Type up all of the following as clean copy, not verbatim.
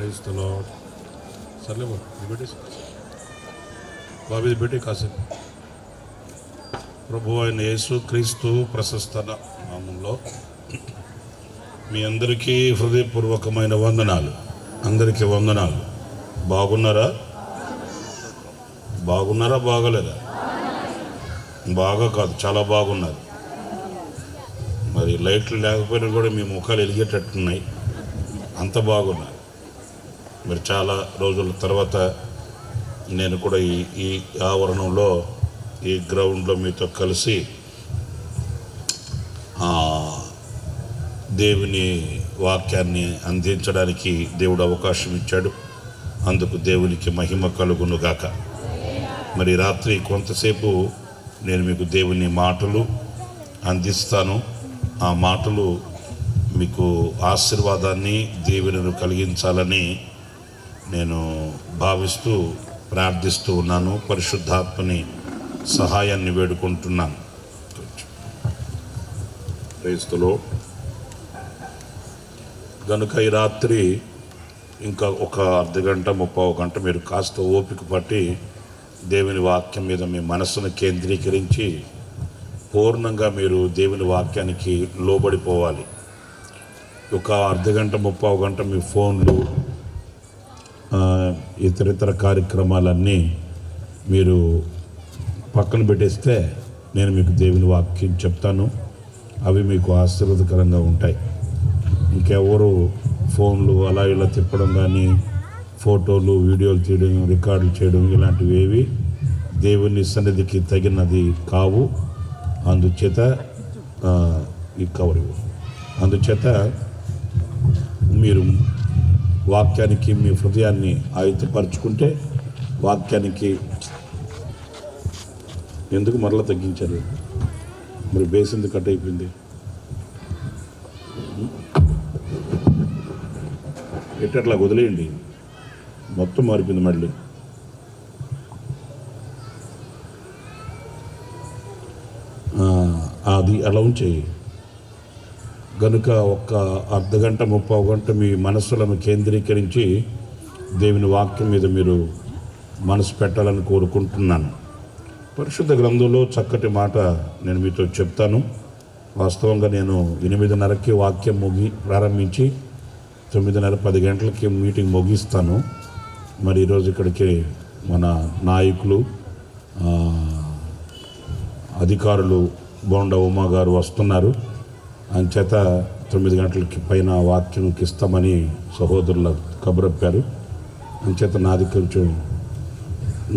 Praise the lord. సర్లే బాబు ఇది పెట్టి కాసేపు. ప్రభు అయిన యేసు క్రీస్తు ప్రశస్త నామంలో మీ అందరికీ హృదయపూర్వకమైన వందనాలు. అందరికీ వందనాలు. బాగున్నారా? బాగలేదా? బాగా కాదు, చాలా బాగున్నారు. మరి లైట్లు లేకపోయినా కూడా మీ ముఖాలు వెలిగేటట్టున్నాయి, అంత బాగున్నారు. మరి చాలా రోజుల తర్వాత నేను కూడా ఈ ఆవరణంలో, ఈ గ్రౌండ్లో మీతో కలిసి దేవుని వాక్యాన్ని అందించడానికి దేవుడు అవకాశం ఇచ్చాడు. అందుకు దేవునికి మహిమ కలుగునుగాక. మరి రాత్రి కొంతసేపు నేను మీకు దేవుని మాటలు అందిస్తాను. ఆ మాటలు మీకు ఆశీర్వాదాన్ని, దీవెనను కలిగించాలని నేను భావిస్తూ ప్రార్థిస్తూ ఉన్నాను. పరిశుద్ధాత్మని సహాయాన్ని వేడుకుంటున్నాను. క్రైస్తలో కనుక ఈ రాత్రి ఇంకా ఒక అర్ధగంట 30 గంట మీరు కాస్త ఓపిక పట్టి దేవుని వాక్యం మీద మీ మనస్సును కేంద్రీకరించి పూర్ణంగా మీరు దేవుని వాక్యానికి లోబడిపోవాలి. ఒక అర్ధగంట 30 గంట మీ ఫోన్లు, ఇతరితర కార్యక్రమాలన్నీ మీరు పక్కన పెట్టేస్తే నేను మీకు దేవుని వాక్యం చెప్తాను. అవి మీకు ఆశీర్వాదకరంగా ఉంటాయి. ఇంకెవరు ఫోన్లు అలా ఇలా తిప్పడం కానీ, ఫోటోలు వీడియోలు తీయడం, రికార్డులు చేయడం ఇలాంటివి ఏవి దేవుని సన్నిధికి తగినది కావు. అందుచేత అందుచేత మీరు వాక్యానికి మీ హృదయాన్ని ఆయుధపరుచుకుంటే, వాక్యానికి ఎందుకు మరలా తగ్గించారు? మరి బేస్ ఎందుకు కట్ అయిపోయింది? ఎట్టట్లా వదిలేయండి, మొత్తం మారిపోయింది. మళ్ళీ అది అలా ఉంచేయి. కనుక ఒక అర్ధగంట 30 గంట మీ మనస్సులను కేంద్రీకరించి దేవుని వాక్యం మీద మీరు మనసు పెట్టాలని కోరుకుంటున్నాను. పరిశుద్ధ గ్రంథంలో చక్కటి మాట నేను మీతో చెప్తాను. వాస్తవంగా నేను 8:30కి వాక్యం ప్రారంభించి 9:30 10 గంటలకి మీటింగ్ ముగిస్తాను. మరి ఈరోజు ఇక్కడికి మన నాయకులు, అధికారులు బోండా ఉమా గారు వస్తున్నారు. అంచేత 9 గంటలకి పైన వాక్యంకి ఇస్తామని సహోదరుల కబురప్పారు. అంచేత నాది కొంచెం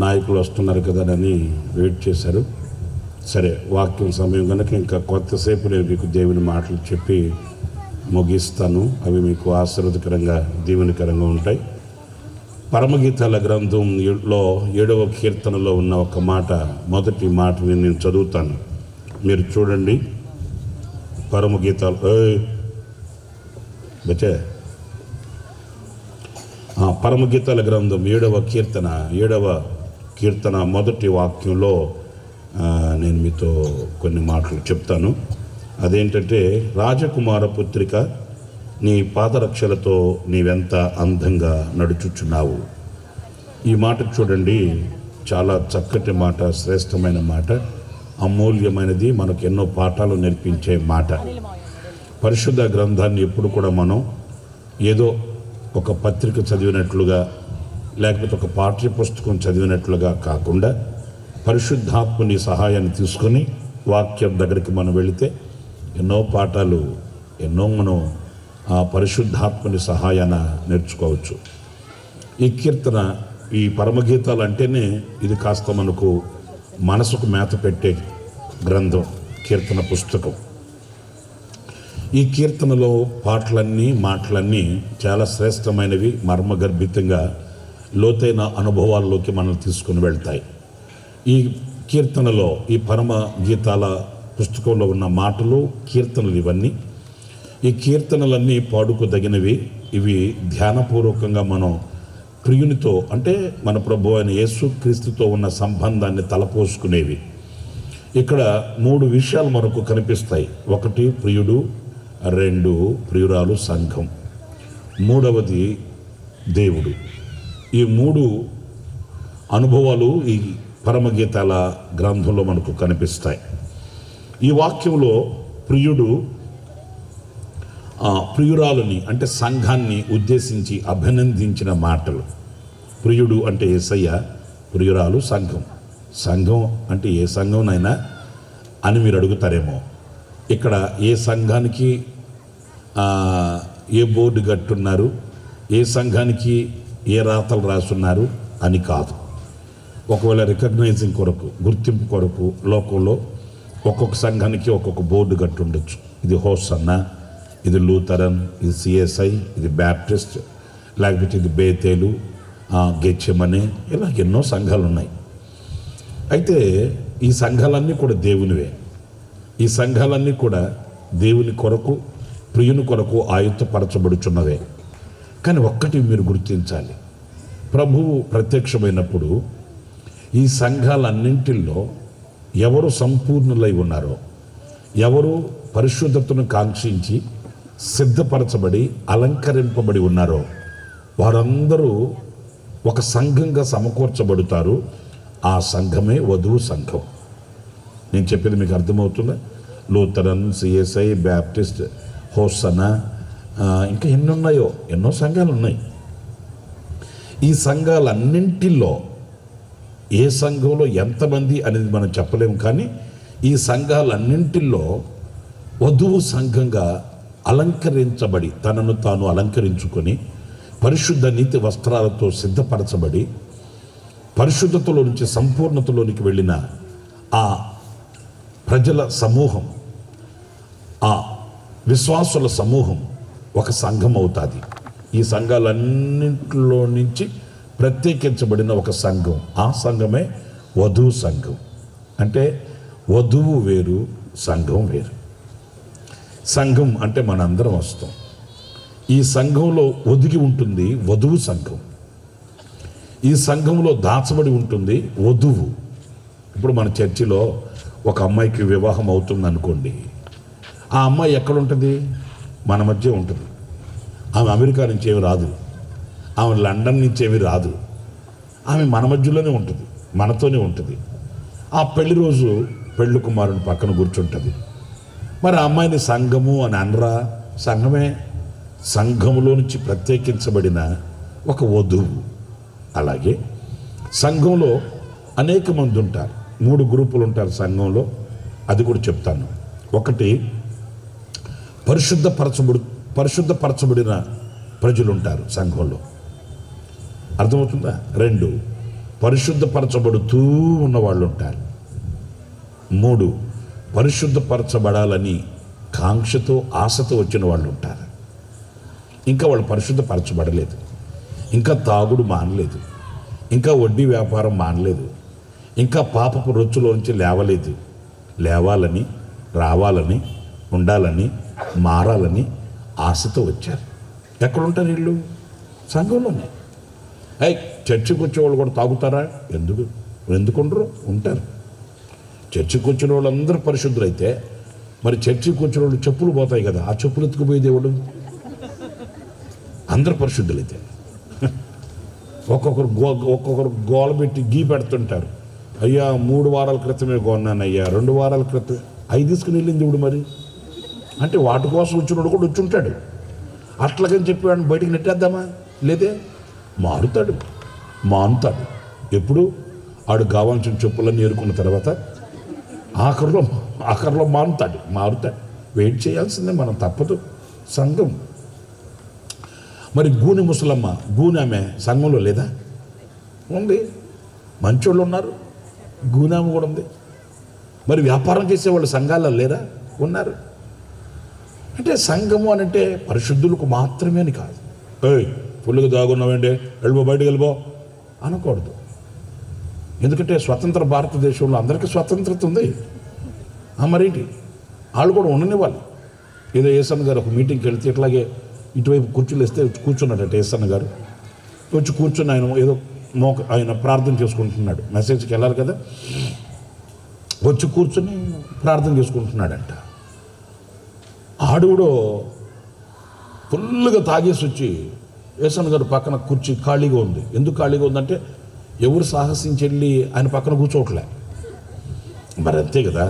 నాయకులు వస్తున్నారు కదా అని వెయిట్ చేశారు. సరే, వాక్యం సమయం కనుక ఇంకా కొంతసేపు నేను మీకు దేవుని మాటలు చెప్పి ముగిస్తాను. అవి మీకు ఆశీర్వదకరంగా, దీవెనకరంగా ఉంటాయి. పరమగీతాల గ్రంథంలో 7వ కీర్తనలో ఉన్న ఒక మాట, మొదటి మాటని నేను చదువుతాను, మీరు చూడండి. పరమగీతాలు పరమగీతాల గ్రంథం 7వ కీర్తన మొదటి వాక్యంలో నేను మీతో కొన్ని మాటలు చెప్తాను. అదేంటంటే, రాజకుమార పుత్రిక, నీ పాదరక్షలతో నీవెంత అందంగా నడుచుచున్నావు. ఈ మాట చూడండి, చాలా చక్కటి మాట, శ్రేష్టమైన మాట, అమూల్యమైనది, మనకు ఎన్నో పాఠాలు నేర్పించే మాట. పరిశుద్ధ గ్రంథాన్ని ఎప్పుడు కూడా మనం ఏదో ఒక పత్రిక చదివినట్లుగా, లేకపోతే ఒక పాఠ్య పుస్తకం చదివినట్లుగా కాకుండా, పరిశుద్ధాత్మని సహాయాన్ని తీసుకొని వాక్యం దగ్గరికి మనం వెళితే ఎన్నో పాఠాలు, ఎన్నో మనం ఆ పరిశుద్ధాత్మని సహాయాన నేర్చుకోవచ్చు. ఈ కీర్తన, ఈ పరమగీతాలు అంటేనే ఇది కాస్త మనకు మనసుకు మేత పెట్టే గ్రంథం, కీర్తన పుస్తకం. ఈ కీర్తనలో పాటలన్నీ, మాటలన్నీ చాలా శ్రేష్టమైనవి, మర్మగర్భితంగా లోతైన అనుభవాల్లోకి మనం తీసుకుని వెళ్తాయి. ఈ కీర్తనలో, ఈ పరమ గీతాల పుస్తకంలో ఉన్న మాటలు, కీర్తనలు ఇవన్నీ, ఈ కీర్తనలన్నీ పాడుకోదగినవి. ఇవి ధ్యానపూర్వకంగా మనం ప్రియునితో, అంటే మన ప్రభు అయిన యేసు క్రీస్తుతో ఉన్న సంబంధాన్ని తలపోసుకునేవి. ఇక్కడ 3 విషయాలు మనకు కనిపిస్తాయి. 1 ప్రియుడు, 2 ప్రియురాలు సంఘం, 3వది దేవుడు. ఈ 3 అనుభవాలు ఈ పరమగీతాల గ్రంథంలో మనకు కనిపిస్తాయి. ఈ వాక్యంలో ప్రియుడు ప్రియురాలని అంటే సంఘాన్ని ఉద్దేశించి అభినందించిన మాటలు. ప్రియుడు అంటే యేసయ్య, ప్రియురాలు సంఘం. సంఘం అంటే ఏ సంఘంనైనా అని మీరు అడుగుతారేమో. ఇక్కడ ఏ సంఘానికి ఏ బోర్డు కట్టున్నారు, ఏ సంఘానికి ఏ రాతలు రాసున్నారు అని కాదు. ఒకవేళ రికగ్నైజింగ్ కొరకు, గుర్తింపు కొరకు లోకంలో ఒక్కొక్క సంఘానికి ఒక్కొక్క బోర్డు కట్టి ఉండొచ్చు. ఇది హోసన్నా, ఇది లూథరన్, ఇది సిఎస్ఐ, ఇది బ్యాప్టిస్ట్, లేకపోతే ఇది బేతేలు, గెచ్చమనే, ఇలా ఎన్నో సంఘాలు ఉన్నాయి. అయితే ఈ సంఘాలన్నీ కూడా దేవునివే. ఈ సంఘాలన్నీ కూడా దేవుని కొరకు, ప్రియుని కొరకు ఆయుత్తపరచబడుచున్నవే. కానీ ఒక్కటి మీరు గుర్తించాలి, ప్రభువు ప్రత్యక్షమైనప్పుడు ఈ సంఘాలన్నింటిలో ఎవరు సంపూర్ణులై ఉన్నారో, ఎవరు పరిశుద్ధతను కాంక్షించి సిద్ధపరచబడి అలంకరింపబడి ఉన్నారో వారందరూ ఒక సంఘంగా సమకూర్చబడతారు. ఆ సంఘమే వధువు సంఘం. నేను చెప్పేది మీకు అర్థమవుతుందా? లూథరన్, సిఎస్ఐ, బ్యాప్టిస్ట్, హోసనా, ఇంకా ఎన్ని ఉన్నాయో, ఎన్నో సంఘాలు ఉన్నాయి. ఈ సంఘాలన్నింటిలో ఏ సంఘంలో ఎంతమంది అనేది మనం చెప్పలేము. కానీ ఈ సంఘాలన్నింటిలో వధువు సంఘంగా అలంకరించబడి, తనను తాను అలంకరించుకొని పరిశుద్ధ నీతి వస్త్రాలతో సిద్ధపరచబడి పరిశుద్ధతలో నుంచి సంపూర్ణతలోనికి వెళ్ళిన ఆ ప్రజల సమూహం, ఆ విశ్వాసుల సమూహం ఒక సంఘం అవుతుంది. ఈ సంఘాలన్నింటిలో నుంచి ప్రత్యేకించబడిన ఒక సంఘం, ఆ సంఘమే వధువు సంఘం. అంటే వధువు వేరు, సంఘం వేరు. సంఘం అంటే మనందరం వస్తాం. ఈ సంఘంలో ఒదిగి ఉంటుంది వధువు సంఘం. ఈ సంఘంలో దాచబడి ఉంటుంది వధువు. ఇప్పుడు మన చర్చిలో ఒక అమ్మాయికి వివాహం అవుతుంది అనుకోండి, ఆ అమ్మాయి ఎక్కడ ఉంటుంది? మన మధ్య ఉంటుంది. ఆమె అమెరికా నుంచి ఏమి రాదు, ఆమె లండన్ నుంచి ఏమి రాదు, ఆమె మన మధ్యలోనే ఉంటుంది, మనతోనే ఉంటుంది. ఆ పెళ్లి రోజు పెళ్లి కుమారుని పక్కన కూర్చుంటుంది. మరి ఆ అమ్మాయిని సంఘము అని అనరా? సంఘమే, సంఘములో నుంచి ప్రత్యేకించబడిన ఒక వధువు. అలాగే సంఘంలో అనేక మంది ఉంటారు, 3 గ్రూపులు ఉంటారు సంఘంలో. అది కూడా చెప్తాను. ఒకటి పరిశుద్ధపరచబడిన ప్రజలు ఉంటారు సంఘంలో, అర్థమవుతుందా? 2 పరిశుద్ధపరచబడుతూ ఉన్న వాళ్ళు ఉంటారు. 3 పరిశుద్ధపరచబడాలని కాంక్షతో, ఆశతో వచ్చిన వాళ్ళు ఉంటారు. ఇంకా వాళ్ళు పరిశుద్ధపరచబడలేదు, ఇంకా తాగుడు మానలేదు, ఇంకా వడ్డీ వ్యాపారం మానలేదు, ఇంకా పాపపు రొచ్చులోంచి లేవలేదు. లేవాలని, రావాలని, ఉండాలని, మారాలని ఆశతో వచ్చారు. ఎక్కడుంటారు వీళ్ళు? సంఘంలోనే. చర్చికి వచ్చేవాళ్ళు కూడా తాగుతారా? ఎందుకుండరు? ఉంటారు. చర్చికి వచ్చిన వాళ్ళందరూ పరిశుద్ధులైతే మరి చర్చికి వచ్చిన వాళ్ళు చెప్పులు పోతాయి కదా, ఆ చెప్పులు ఎత్తుకుపోయే దేవుడు. అందరూ పరిశుద్ధులైతే ఒక్కొక్కరు గోల పెట్టి గీ పెడుతుంటారు. అయ్యా 3 వారాల క్రితమే కొన్నానయ్యా, 2 వారాల క్రితం. అవి తీసుకుని వెళ్ళింది దేవుడు. మరి అంటే వాటి కోసం వచ్చినోడు కూడా వచ్చి ఉంటాడు. అట్లాగని చెప్పి వాడిని బయటికి నెట్టేద్దామా? లేదే, మారుతాడు, మానుతాడు. ఎప్పుడు ఆడు కావాల్సిన చెప్పులన్నీ ఏరుకున్న తర్వాత ఆఖరిలో మారుతాడు. వెయిట్ చేయాల్సిందే మనం, తప్పదు. సంఘం. మరి గూని ముసలమ్మ, గూని ఆమె సంఘంలో లేదా? ఉంది. మంచోళ్ళు ఉన్నారు, గూనామె కూడా ఉంది. మరి వ్యాపారం చేసేవాళ్ళు సంఘాల్లో లేరా? ఉన్నారు. అంటే సంఘము అని అంటే పరిశుద్ధులకు మాత్రమే అని కాదు. ఫుల్గా దాగున్నామంటే వెళ్ళిపో, బయటకు వెళ్ళిపో అనకూడదు. ఎందుకంటే స్వతంత్ర భారతదేశంలో అందరికీ స్వతంత్రత ఉంది. మరేంటి, వాళ్ళు కూడా ఉండనివ్వాలి. ఏదో ఏసన్న గారు ఒక మీటింగ్కి వెళ్తే ఇట్లాగే ఇటువైపు కుర్చీలు వేస్తే వచ్చి కూర్చున్నాడట. ఏసన్న గారు వచ్చి కూర్చొని ఆయన ఏదో ఆయన ప్రార్థన చేసుకుంటున్నాడు. మెసేజ్కి వెళ్ళాలి కదా, వచ్చి కూర్చొని ప్రార్థన చేసుకుంటున్నాడంట. ఆడు కూడా ఫుల్గా తాగేసి వచ్చి యేసన్న గారు పక్కన కుర్చీ ఖాళీగా ఉంది. ఎందుకు ఖాళీగా ఉందంటే ఎవరు సాహసించి వెళ్ళి ఆయన పక్కన కూర్చోవట్లే. మరి అంతే కదా,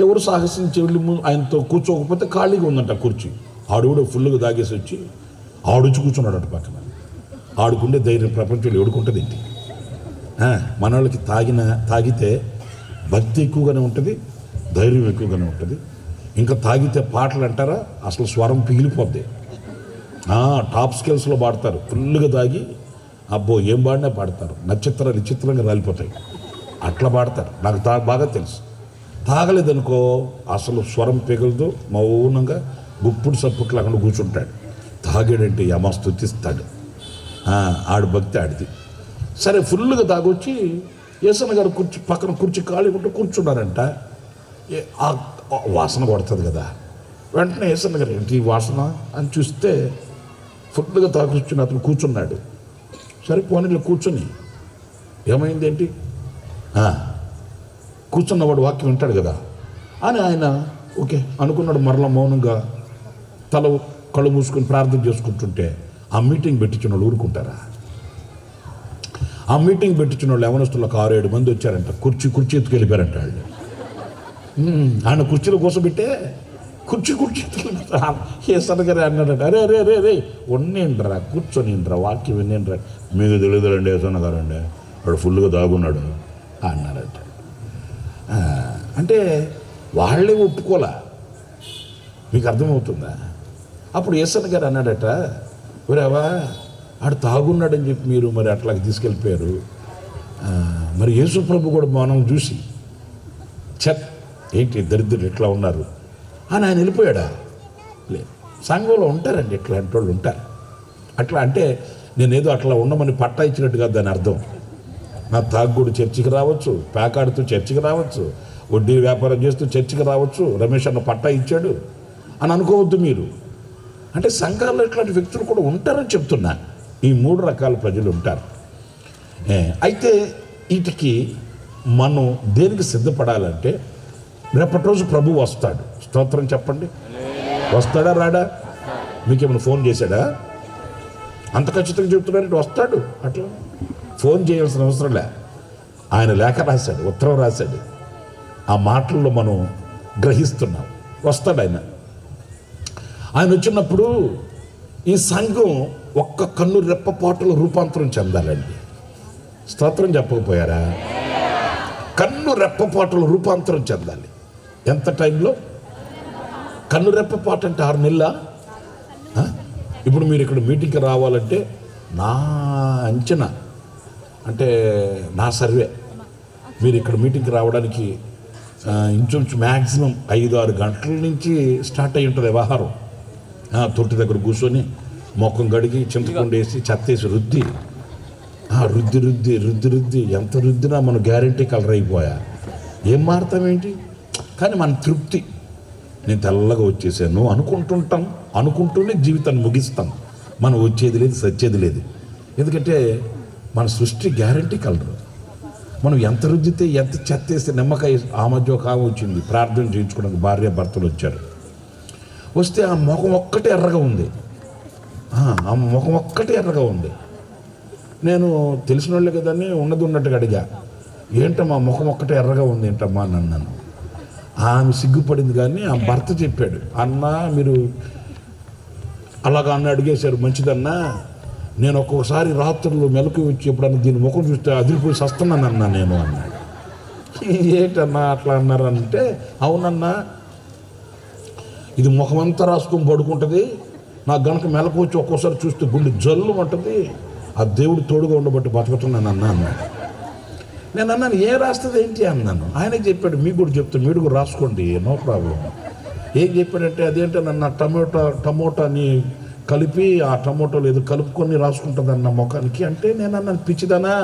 ఎవరు సాహసించి వెళ్ళి ఆయనతో కూర్చోకపోతే ఖాళీగా ఉందంట కుర్చీ. ఆడు కూడా ఫుల్గా దాగేసి వచ్చి ఆడుచి కూర్చున్నాడు అటు పక్కన. ఆడుకుంటే ధైర్యం ప్రపంచంలో ఎవడుకుంటుంది ఏంటి? మన వాళ్ళకి తాగితే భక్తి ఎక్కువగానే ఉంటుంది, ధైర్యం ఎక్కువగానే ఉంటుంది. ఇంకా తాగితే పాటలు అంటారా, అసలు స్వరం పిగిలిపోద్ది. టాప్ స్కేల్స్లో పాడతారు. ఫుల్గా తాగి అబ్బో ఏం పాడినా పాడతారు, విచిత్రంగా రాలిపోతాయి. అట్లా పాడతారు, నాకు బాగా తెలుసు. తాగలేదనుకో అసలు స్వరం పిగలదు, మౌనంగా గుప్పుడు సప్పుట్లు అక్కడ కూర్చుంటాడు. తాగాడంటే యమ స్తుతిస్తాడు. ఆడు భక్తి ఆడిది. సరే, ఫుల్గా తాగొచ్చి యేసన్న గారు పక్కన కుర్చీ ఖాళీ ఉంటే కూర్చున్నారంట. వాసన కొడుతుంది కదా, వెంటనే యేసన్న గారు ఏంటి ఈ వాసన అని చూస్తే ఫుల్గా తాగొచ్చిన అతను కూర్చున్నాడు. సరే పోనీలో కూర్చొని ఏమైంది ఏంటి, కూర్చున్నవాడు వాక్యం వింటాడు కదా అని ఆయన ఓకే అనుకున్నాడు. మరలా మౌనంగా తల కళ్ళు మూసుకొని ప్రార్థన చేసుకుంటుంటే ఆ మీటింగ్ పెట్టించిన వాళ్ళు ఊరుకుంటారా? ఆ మీటింగ్ పెట్టించిన వాళ్ళు యవనస్తులకు 6-7 మంది వచ్చారంట. కుర్చీ ఎత్తుకెళ్ళిపోయారంట వాళ్ళు. ఆయన కుర్చీలో కూర్చోబెట్టే కుర్చీ యేసన్న గారు అన్నాడంట, అరే ఉన్నిండ్రా, కూర్చొనిండ్రా, వాక్యం వినిండ్రా. మీకు తెలియదులండి యేసన్న గారు అండి, వాడు ఫుల్గా దాగున్నాడు అన్నారంట. అంటే వాళ్ళే ఒప్పుకోలే. మీకు అర్థమవుతుందా? అప్పుడు యేసన్న గారు అన్నాడట, ఒరేవా ఆడు తాగున్నాడని చెప్పి మీరు మరి అట్లాగే తీసుకెళ్ళిపోయారు. మరి యేసు ప్రభు కూడా మనం చూసి ఏంటి దరిద్రులు ఎట్లా ఉన్నారు అని ఆయన వెళ్ళిపోయాడా? లేదు, సంఘంలో ఉంటారండి ఇట్లాంటి వాళ్ళు ఉంటారు. అట్లా అంటే నేనేదో అట్లా ఉండమని పట్టా ఇచ్చినట్టు కాదు దాని అర్థం. నా తాగుడు చర్చికి రావచ్చు, పేకాడుతూ చర్చికి రావచ్చు, వడ్డీ వ్యాపారం చేస్తూ చర్చికి రావచ్చు, రమేష్ అన్న పట్టా ఇచ్చాడు అని అనుకోవద్దు మీరు. అంటే సంఘాల్లో ఇట్లాంటి వ్యక్తులు కూడా ఉంటారని చెప్తున్నా. ఈ 3 రకాల ప్రజలు ఉంటారు. అయితే వీటికి మనం దేనికి సిద్ధపడాలంటే రేపటి రోజు ప్రభు వస్తాడు. స్తోత్రం చెప్పండి. వస్తాడా రాడా? మీకేమైనా ఫోన్ చేశాడా? అంత ఖచ్చితంగా చెప్తున్నారంటే వస్తాడు. అట్లా ఫోన్ చేయాల్సిన అవసరం లే. ఆయన లేఖ రాశాడు, ఉత్తరం రాశాడు. ఆ మాటల్లో మనం గ్రహిస్తున్నాం. వస్తాడు ఆయన. ఆయన వచ్చినప్పుడు ఈ సంఘం ఒక్క కన్ను రెప్పపాటులో రూపాంతరం చెందాలండి. స్తోత్రం చెప్పకపోయారా? కన్ను రెప్పపాటులో రూపాంతరం చెందాలి. ఎంత టైంలో? కన్ను రెప్పపాటు అంటే 6 నెలల. ఇప్పుడు మీరు ఇక్కడ మీటింగ్కి రావాలంటే నా అంచనా అంటే నా సర్వే, మీరు ఇక్కడ మీటింగ్కి రావడానికి ఇంచుమించు మ్యాక్సిమం 5-6 గంటల నుంచి స్టార్ట్ అయ్యి ఉంటుంది వ్యవహారం. తొట్టి దగ్గర కూర్చొని మొక్కం గడిగి చింతకుండా వేసి చెత్తేసి రుద్ది ఎంత రుద్దినా మన గ్యారంటీ కలర్ అయిపోయా. ఏం మారుతామేంటి? కానీ మన తృప్తి, నేను తెల్లగా వచ్చేసాను అనుకుంటూనే జీవితాన్ని ముగిస్తాం. మనం వచ్చేది లేదు, సచ్చేది లేదు. ఎందుకంటే మన సృష్టి గ్యారంటీ కలరు. మనం ఎంత రుద్దితే, ఎంత చెత్తేస్తే, నిమ్మకాయ ఆ మధ్య ఒక ఆమె వచ్చింది ప్రార్థన చేయించుకోవడానికి, భార్య భర్తలు వచ్చారు. వస్తే ఆ ముఖం ఒక్కటే ఎర్రగా ఉంది. ఆ ముఖం ఒక్కటే ఎర్రగా ఉంది. నేను తెలిసిన వాళ్ళే కదని ఉన్నట్టుగా అడిగా, ఏంటమ్మా ముఖం ఒక్కటే ఎర్రగా ఉంది ఏంటమ్మా అని అన్నాను. ఆమె సిగ్గుపడింది. కానీ ఆ భర్త చెప్పాడు, అన్నా మీరు అలాగా అన్న అడిగేశారు మంచిదన్నా, నేను ఒక్కొక్కసారి రాత్రులు మెలకు వచ్చి ఎప్పుడన్నా దీని ముఖం చూస్తే అదిరిపోయి సస్తున్నాను అన్నా నేను అన్నాడు. ఏంటన్నా అట్లా అన్నారంటే, అవునన్నా ఇది ముఖమంతా రాసుకొని పడుకుంటుంది, నాకు గనక మెలకు వచ్చి ఒక్కోసారి చూస్తే గుండె జల్లు ఉంటుంది, ఆ దేవుడు తోడుగా ఉండబట్టి బతుకుతున్నాను అన్నాడు. నేను అన్నాను, ఏ రాస్తుంది ఏంటి అన్నాను. ఆయనే చెప్పాడు, మీకు కూడా చెప్తాను, మీరు కూడా రాసుకోండి, నో ప్రాబ్లం. ఏం చెప్పాడంటే, అదేంటన్నా టమోటాని కలిపి ఆ టమోటాలు ఏదో కలుపుకొని రాసుకుంటుంది అన్న ముఖానికి. అంటే నేను అన్నాను, పిచ్చిదానా,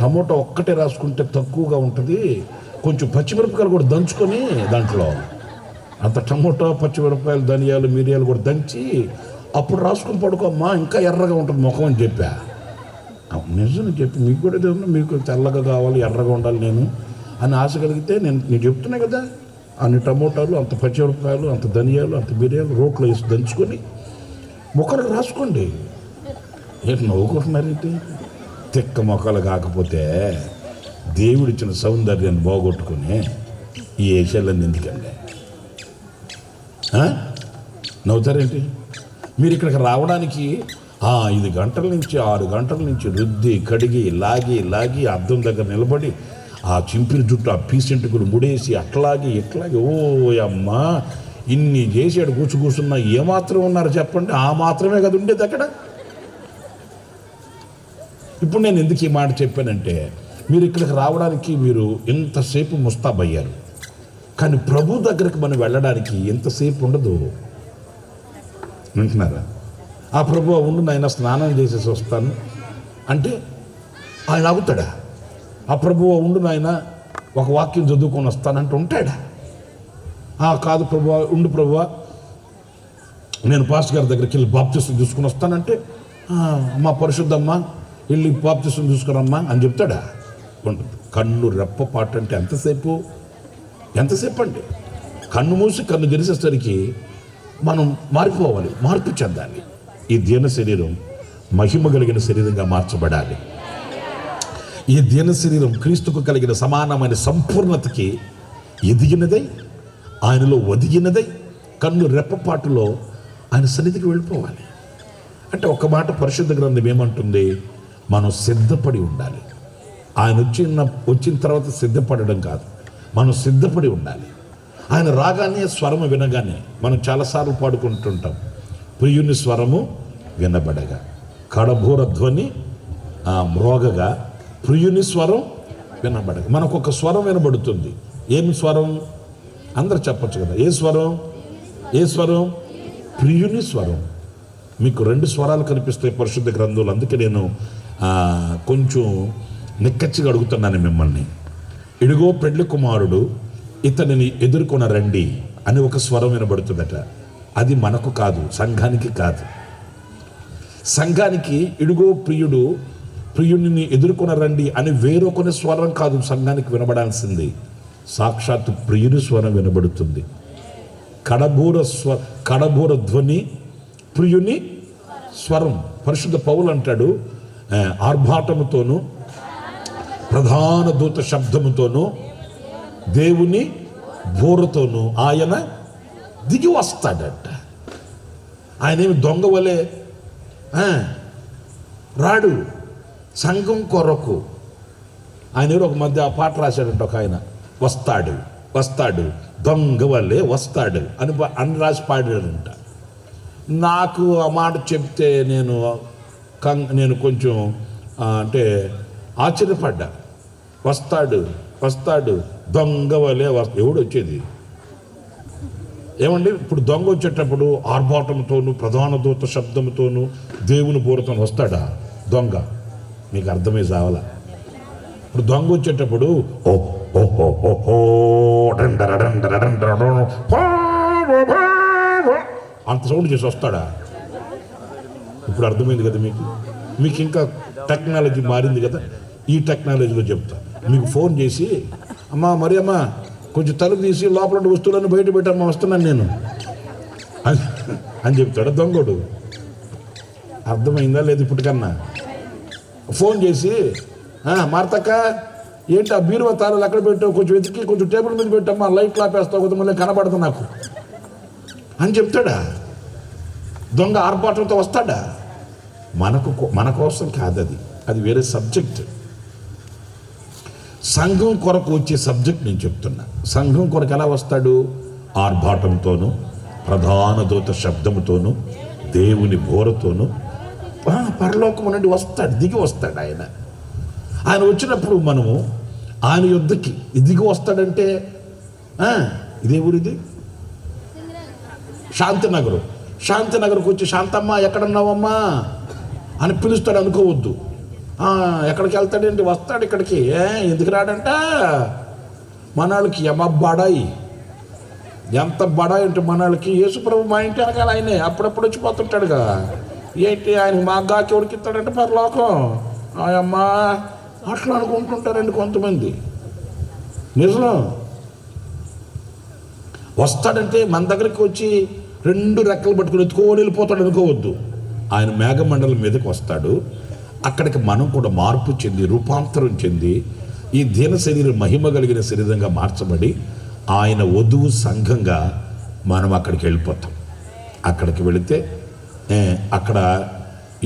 టమోటా ఒక్కటే రాసుకుంటే తక్కువగా ఉంటుంది, కొంచెం పచ్చిమిరపకాయలు కూడా దంచుకొని దాంట్లో అంత టమోటా, పచ్చిమిరపకాయలు, ధనియాలు, మిరియాలు కూడా దంచి అప్పుడు రాసుకొని పడుకోమ్మా, ఇంకా ఎర్రగా ఉంటుంది ముఖం అని చెప్పా. నిజం చెప్పి, మీకు కూడా ఏదన్నా మీకు తెల్లగా కావాలి, ఎర్రగా ఉండాలి నేను అని ఆశ కలిగితే నేను చెప్తున్నా కదా, అన్ని టమోటాలు, అంత పచ్చిమిరపకాయలు, అంత ధనియాలు, అంత మిరియాలు రోట్లో వేసి దంచుకొని మొక్కలకు రాసుకోండి. ఏంటి నవ్వుకుంటున్నారేంటి? తిక్క మొక్కలు కాకపోతే దేవుడిచ్చిన సౌందర్యాన్ని బాగొట్టుకుని ఈ ఏషాలన్నీ ఎందుకండి? నవ్వుతారేంటి? మీరు ఇక్కడికి రావడానికి 5 గంటల నుంచి 6 గంటల నుంచి రుద్ది కడిగి లాగి అద్దం దగ్గర నిలబడి ఆ చింపిరి జుట్టు ఆ పీసెంటుకులు ముడేసి అట్లాగే ఇట్లాగే ఓ అమ్మా ఇన్ని చేసాడు కూర్చున్నా ఏమాత్రం ఉన్నారు చెప్పండి? ఆ మాత్రమే కదా ఉండేది అక్కడ. ఇప్పుడు నేను ఎందుకు ఈ మాట చెప్పానంటే, మీరు ఇక్కడికి రావడానికి మీరు ఎంతసేపు ముస్తాబయ్యారు, కానీ ప్రభు దగ్గరికి మనం వెళ్ళడానికి ఎంతసేపు ఉండదు. వింటున్నారా? ఆ ప్రభు ఉండు నాయన స్నానం చేసేసి వస్తాను అంటే ఆయన ఆగుతాడా? ఆ ప్రభు ఉండు నాయన ఒక వాక్యం చదువుకొని వస్తానంటే ఉంటాడా? కాదు ప్రభు, ఉండు ప్రభు నేను పాస్టర్ గారి దగ్గరికి వెళ్ళి బాప్తిసం తీసుకుని వస్తానంటే మా పరిశుద్ధమ్మ వెళ్ళి బాప్తిసం తీసుకురమ్మా అని చెప్తాడా? ఉంటుంది. కన్ను రెప్పపాటు అంటే ఎంతసేపు అండి? కన్ను మూసి కన్ను తెరిసేసరికి మనం మారిపోవాలి, మార్పు చెందాలి. ఈ దీన శరీరం మహిమ కలిగిన శరీరంగా మార్చబడాలి. ఈ దీన శరీరం క్రీస్తుకు కలిగిన సమానమైన సంపూర్ణతకి ఎదిగినదై, ఆయనలో ఒదిగినదై, కన్ను రెప్పపాటులో ఆయన సన్నిధికి వెళ్ళిపోవాలి. అంటే ఒక మాట పరిశుద్ధ గ్రంథం ఏమంటుంది? మనం సిద్ధపడి ఉండాలి. ఆయన వచ్చిన తర్వాత సిద్ధపడడం కాదు, మనం సిద్ధపడి ఉండాలి. ఆయన రాగానే స్వరము వినగానే మనం చాలాసార్లు పాడుకుంటుంటాం, ప్రియుని స్వరము వినబడగా, కడబూర ధ్వని మ్రోగగా, ప్రియుని స్వరం వినబడగా. మనకు ఒక స్వరం వినబడుతుంది. ఏమి స్వరం? అందరు చెప్పచ్చు కదా. ఏ స్వరం? ప్రియుని స్వరం. మీకు 2 స్వరాలు కనిపిస్తాయి పరిశుద్ధ గ్రంథంలో. అందుకే నేను కొంచెం నిక్కచ్చిగా అడుగుతున్నాను మిమ్మల్ని. ఇడుగో పెండ్లి కుమారుడు ఇతనిని ఎదుర్కొన రండి అని ఒక స్వరం వినబడుతుందట. అది మనకు కాదు, సంఘానికి కాదు. సంఘానికి ఇడుగో ప్రియుడిని ఎదుర్కొన రండి అని వేరొకని స్వరం కాదు సంఘానికి వినబడాల్సింది. సాక్షాత్తు ప్రియుని స్వరం వినబడుతుంది. కడబూర ధ్వని ప్రియుని స్వరం. పరిశుద్ధ పౌలు అంటాడు, ఆర్భాటముతోనూ ప్రధాన దూత శబ్దముతోనూ దేవుని బోరతోనూ ఆయన దిగి వస్తాడట. ఆయన ఏమి దొంగ వలె రాడు. సంఘం కొరకు ఆయన ఒక మధ్య ఆ పాట రాశాడంట ఒక ఆయన, వస్తాడు దొంగ వల్లే వస్తాడు అని రాసి పాడాడంట. నాకు ఆ మాట చెప్తే నేను కొంచెం అంటే ఆశ్చర్యపడ్డా. వస్తాడు దొంగ వలే ఎవడు వచ్చేది? ఏమండి, ఇప్పుడు దొంగ వచ్చేటప్పుడు ఆర్భాటంతోనూ ప్రధాన దూత శబ్దంతోనూ దేవుని బోరతో వస్తాడా దొంగ? మీకు అర్థమై చావాల. ఇప్పుడు దొంగ వచ్చేటప్పుడు అంత సౌండ్ చేసి వస్తాడా? ఇప్పుడు అర్థమైంది కదా మీకు ఇంకా టెక్నాలజీ మారింది కదా. ఈ టెక్నాలజీలో చెప్తా. మీకు ఫోన్ చేసి అమ్మా కొంచెం తలుపు తీసి లోపల వస్తువులను బయట పెట్టమ్మా, వస్తున్నాను నేను అని చెప్తాడు దొంగడు. అర్థమైందా లేదు? ఇప్పటికన్నా ఫోన్ చేసి మార్తక్క ఏంటి ఆ బీరువా తాళాలు ఎక్కడ పెట్టావు, కొంచెం వెతికి కొంచెం టేబుల్ మీద పెట్టమ్మా, లైట్ లాపేస్తావు కదా మళ్ళీ కనబడదు నాకు అని చెప్తాడా? దొంగ ఆర్భాటంతో వస్తాడా? మన కోసం కాదు, అది వేరే సబ్జెక్ట్. సంఘం కొరకు వచ్చే సబ్జెక్ట్ నేను చెప్తున్నా. సంఘం కొరకు ఎలా వస్తాడు? ఆర్భాటంతోనూ ప్రధాన దూత శబ్దముతోనూ దేవుని బోరతోనూ పరలోకం నుండి దిగి వస్తాడు ఆయన. ఆయన వచ్చినప్పుడు మనము ఆయన యుద్ధకి దిగి వస్తాడంటే ఇదే ఊరిది శాంతినగర్కి వచ్చి శాంతమ్మ ఎక్కడున్నావమ్మా అని పిలుస్తాడు అనుకోవద్దు. ఎక్కడికి వెళ్తాడండి? వస్తాడు ఇక్కడికి. ఎందుకు రాడంట? మనవాళ్ళకి బడాయి ఎంత బడాయి అంటే మనవాళ్ళకి యేసుప్రభు మా ఇంటి వెనకాల ఆయనే అప్పుడప్పుడు వచ్చిపోతుంటాడుగా. ఏంటి ఆయన మా గాకి ఉడికిస్తాడంటే పరలోకం ఆయమ్మా అట్లా అనుకుంటుంటారండి కొంతమంది. నిజం. వస్తాడంటే మన దగ్గరికి వచ్చి 2 రెక్కలు పట్టుకుని ఎత్తుకోని వెళ్ళిపోతాడు అనుకోవద్దు. ఆయన మేఘమండలం మీదకి వస్తాడు. అక్కడికి మనం కూడా మార్పు చెంది రూపాంతరం చెంది ఈ దీన శరీరం మహిమ కలిగిన శరీరంగా మార్చబడి ఆయన వధువు సంఘంగా మనం అక్కడికి వెళ్ళిపోతాం. అక్కడికి వెళితే అక్కడ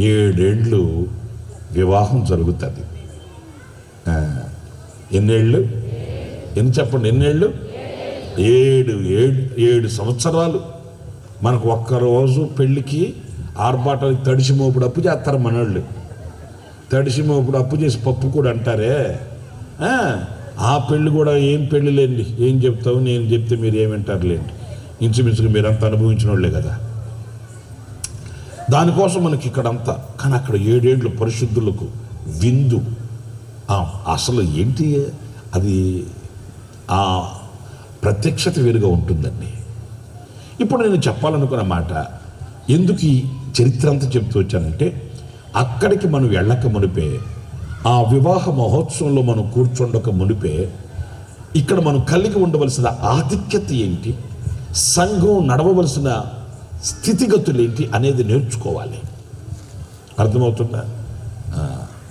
7 ఏళ్ళు వివాహం జరుగుతుంది. ఎన్నేళ్ళు? చెప్పండి, ఎన్నేళ్ళు? 7 సంవత్సరాలు. మనకు ఒక్కరోజు పెళ్ళికి ఆర్భాటానికి తడిసి మోపుడు అప్పు చేస్తారు మనోళ్ళు. తడిసి మోపుడు అప్పు చేసి పప్పు కూడా అంటారే, ఆ పెళ్ళి కూడా ఏం పెళ్ళి లేండి. ఏం చెప్తావు, నేను చెప్తే మీరు ఏమంటారు లేండి. ఇంచుమించుగా మీరంతా అనుభవించిన వాళ్ళే కదా. దానికోసం మనకి ఇక్కడంతా. కానీ అక్కడ 7 ఏళ్ళు పరిశుద్ధులకు విందు. అసలు ఏంటి అది, ఆ ప్రత్యక్షత వేరుగా ఉంటుందండి. ఇప్పుడు నేను చెప్పాలనుకున్న మాట, ఎందుకు ఈ చరిత్ర అంతా చెప్తూ వచ్చానంటే, అక్కడికి మనం వెళ్ళక మునిపే, ఆ వివాహ మహోత్సవంలో మనం కూర్చుండక మునిపే, ఇక్కడ మనం కలిగి ఉండవలసిన ఆధిక్యత ఏంటి, సంఘం నడవవలసిన స్థితిగతులు ఏంటి అనేది నేర్చుకోవాలి. అర్థమవుతుందా?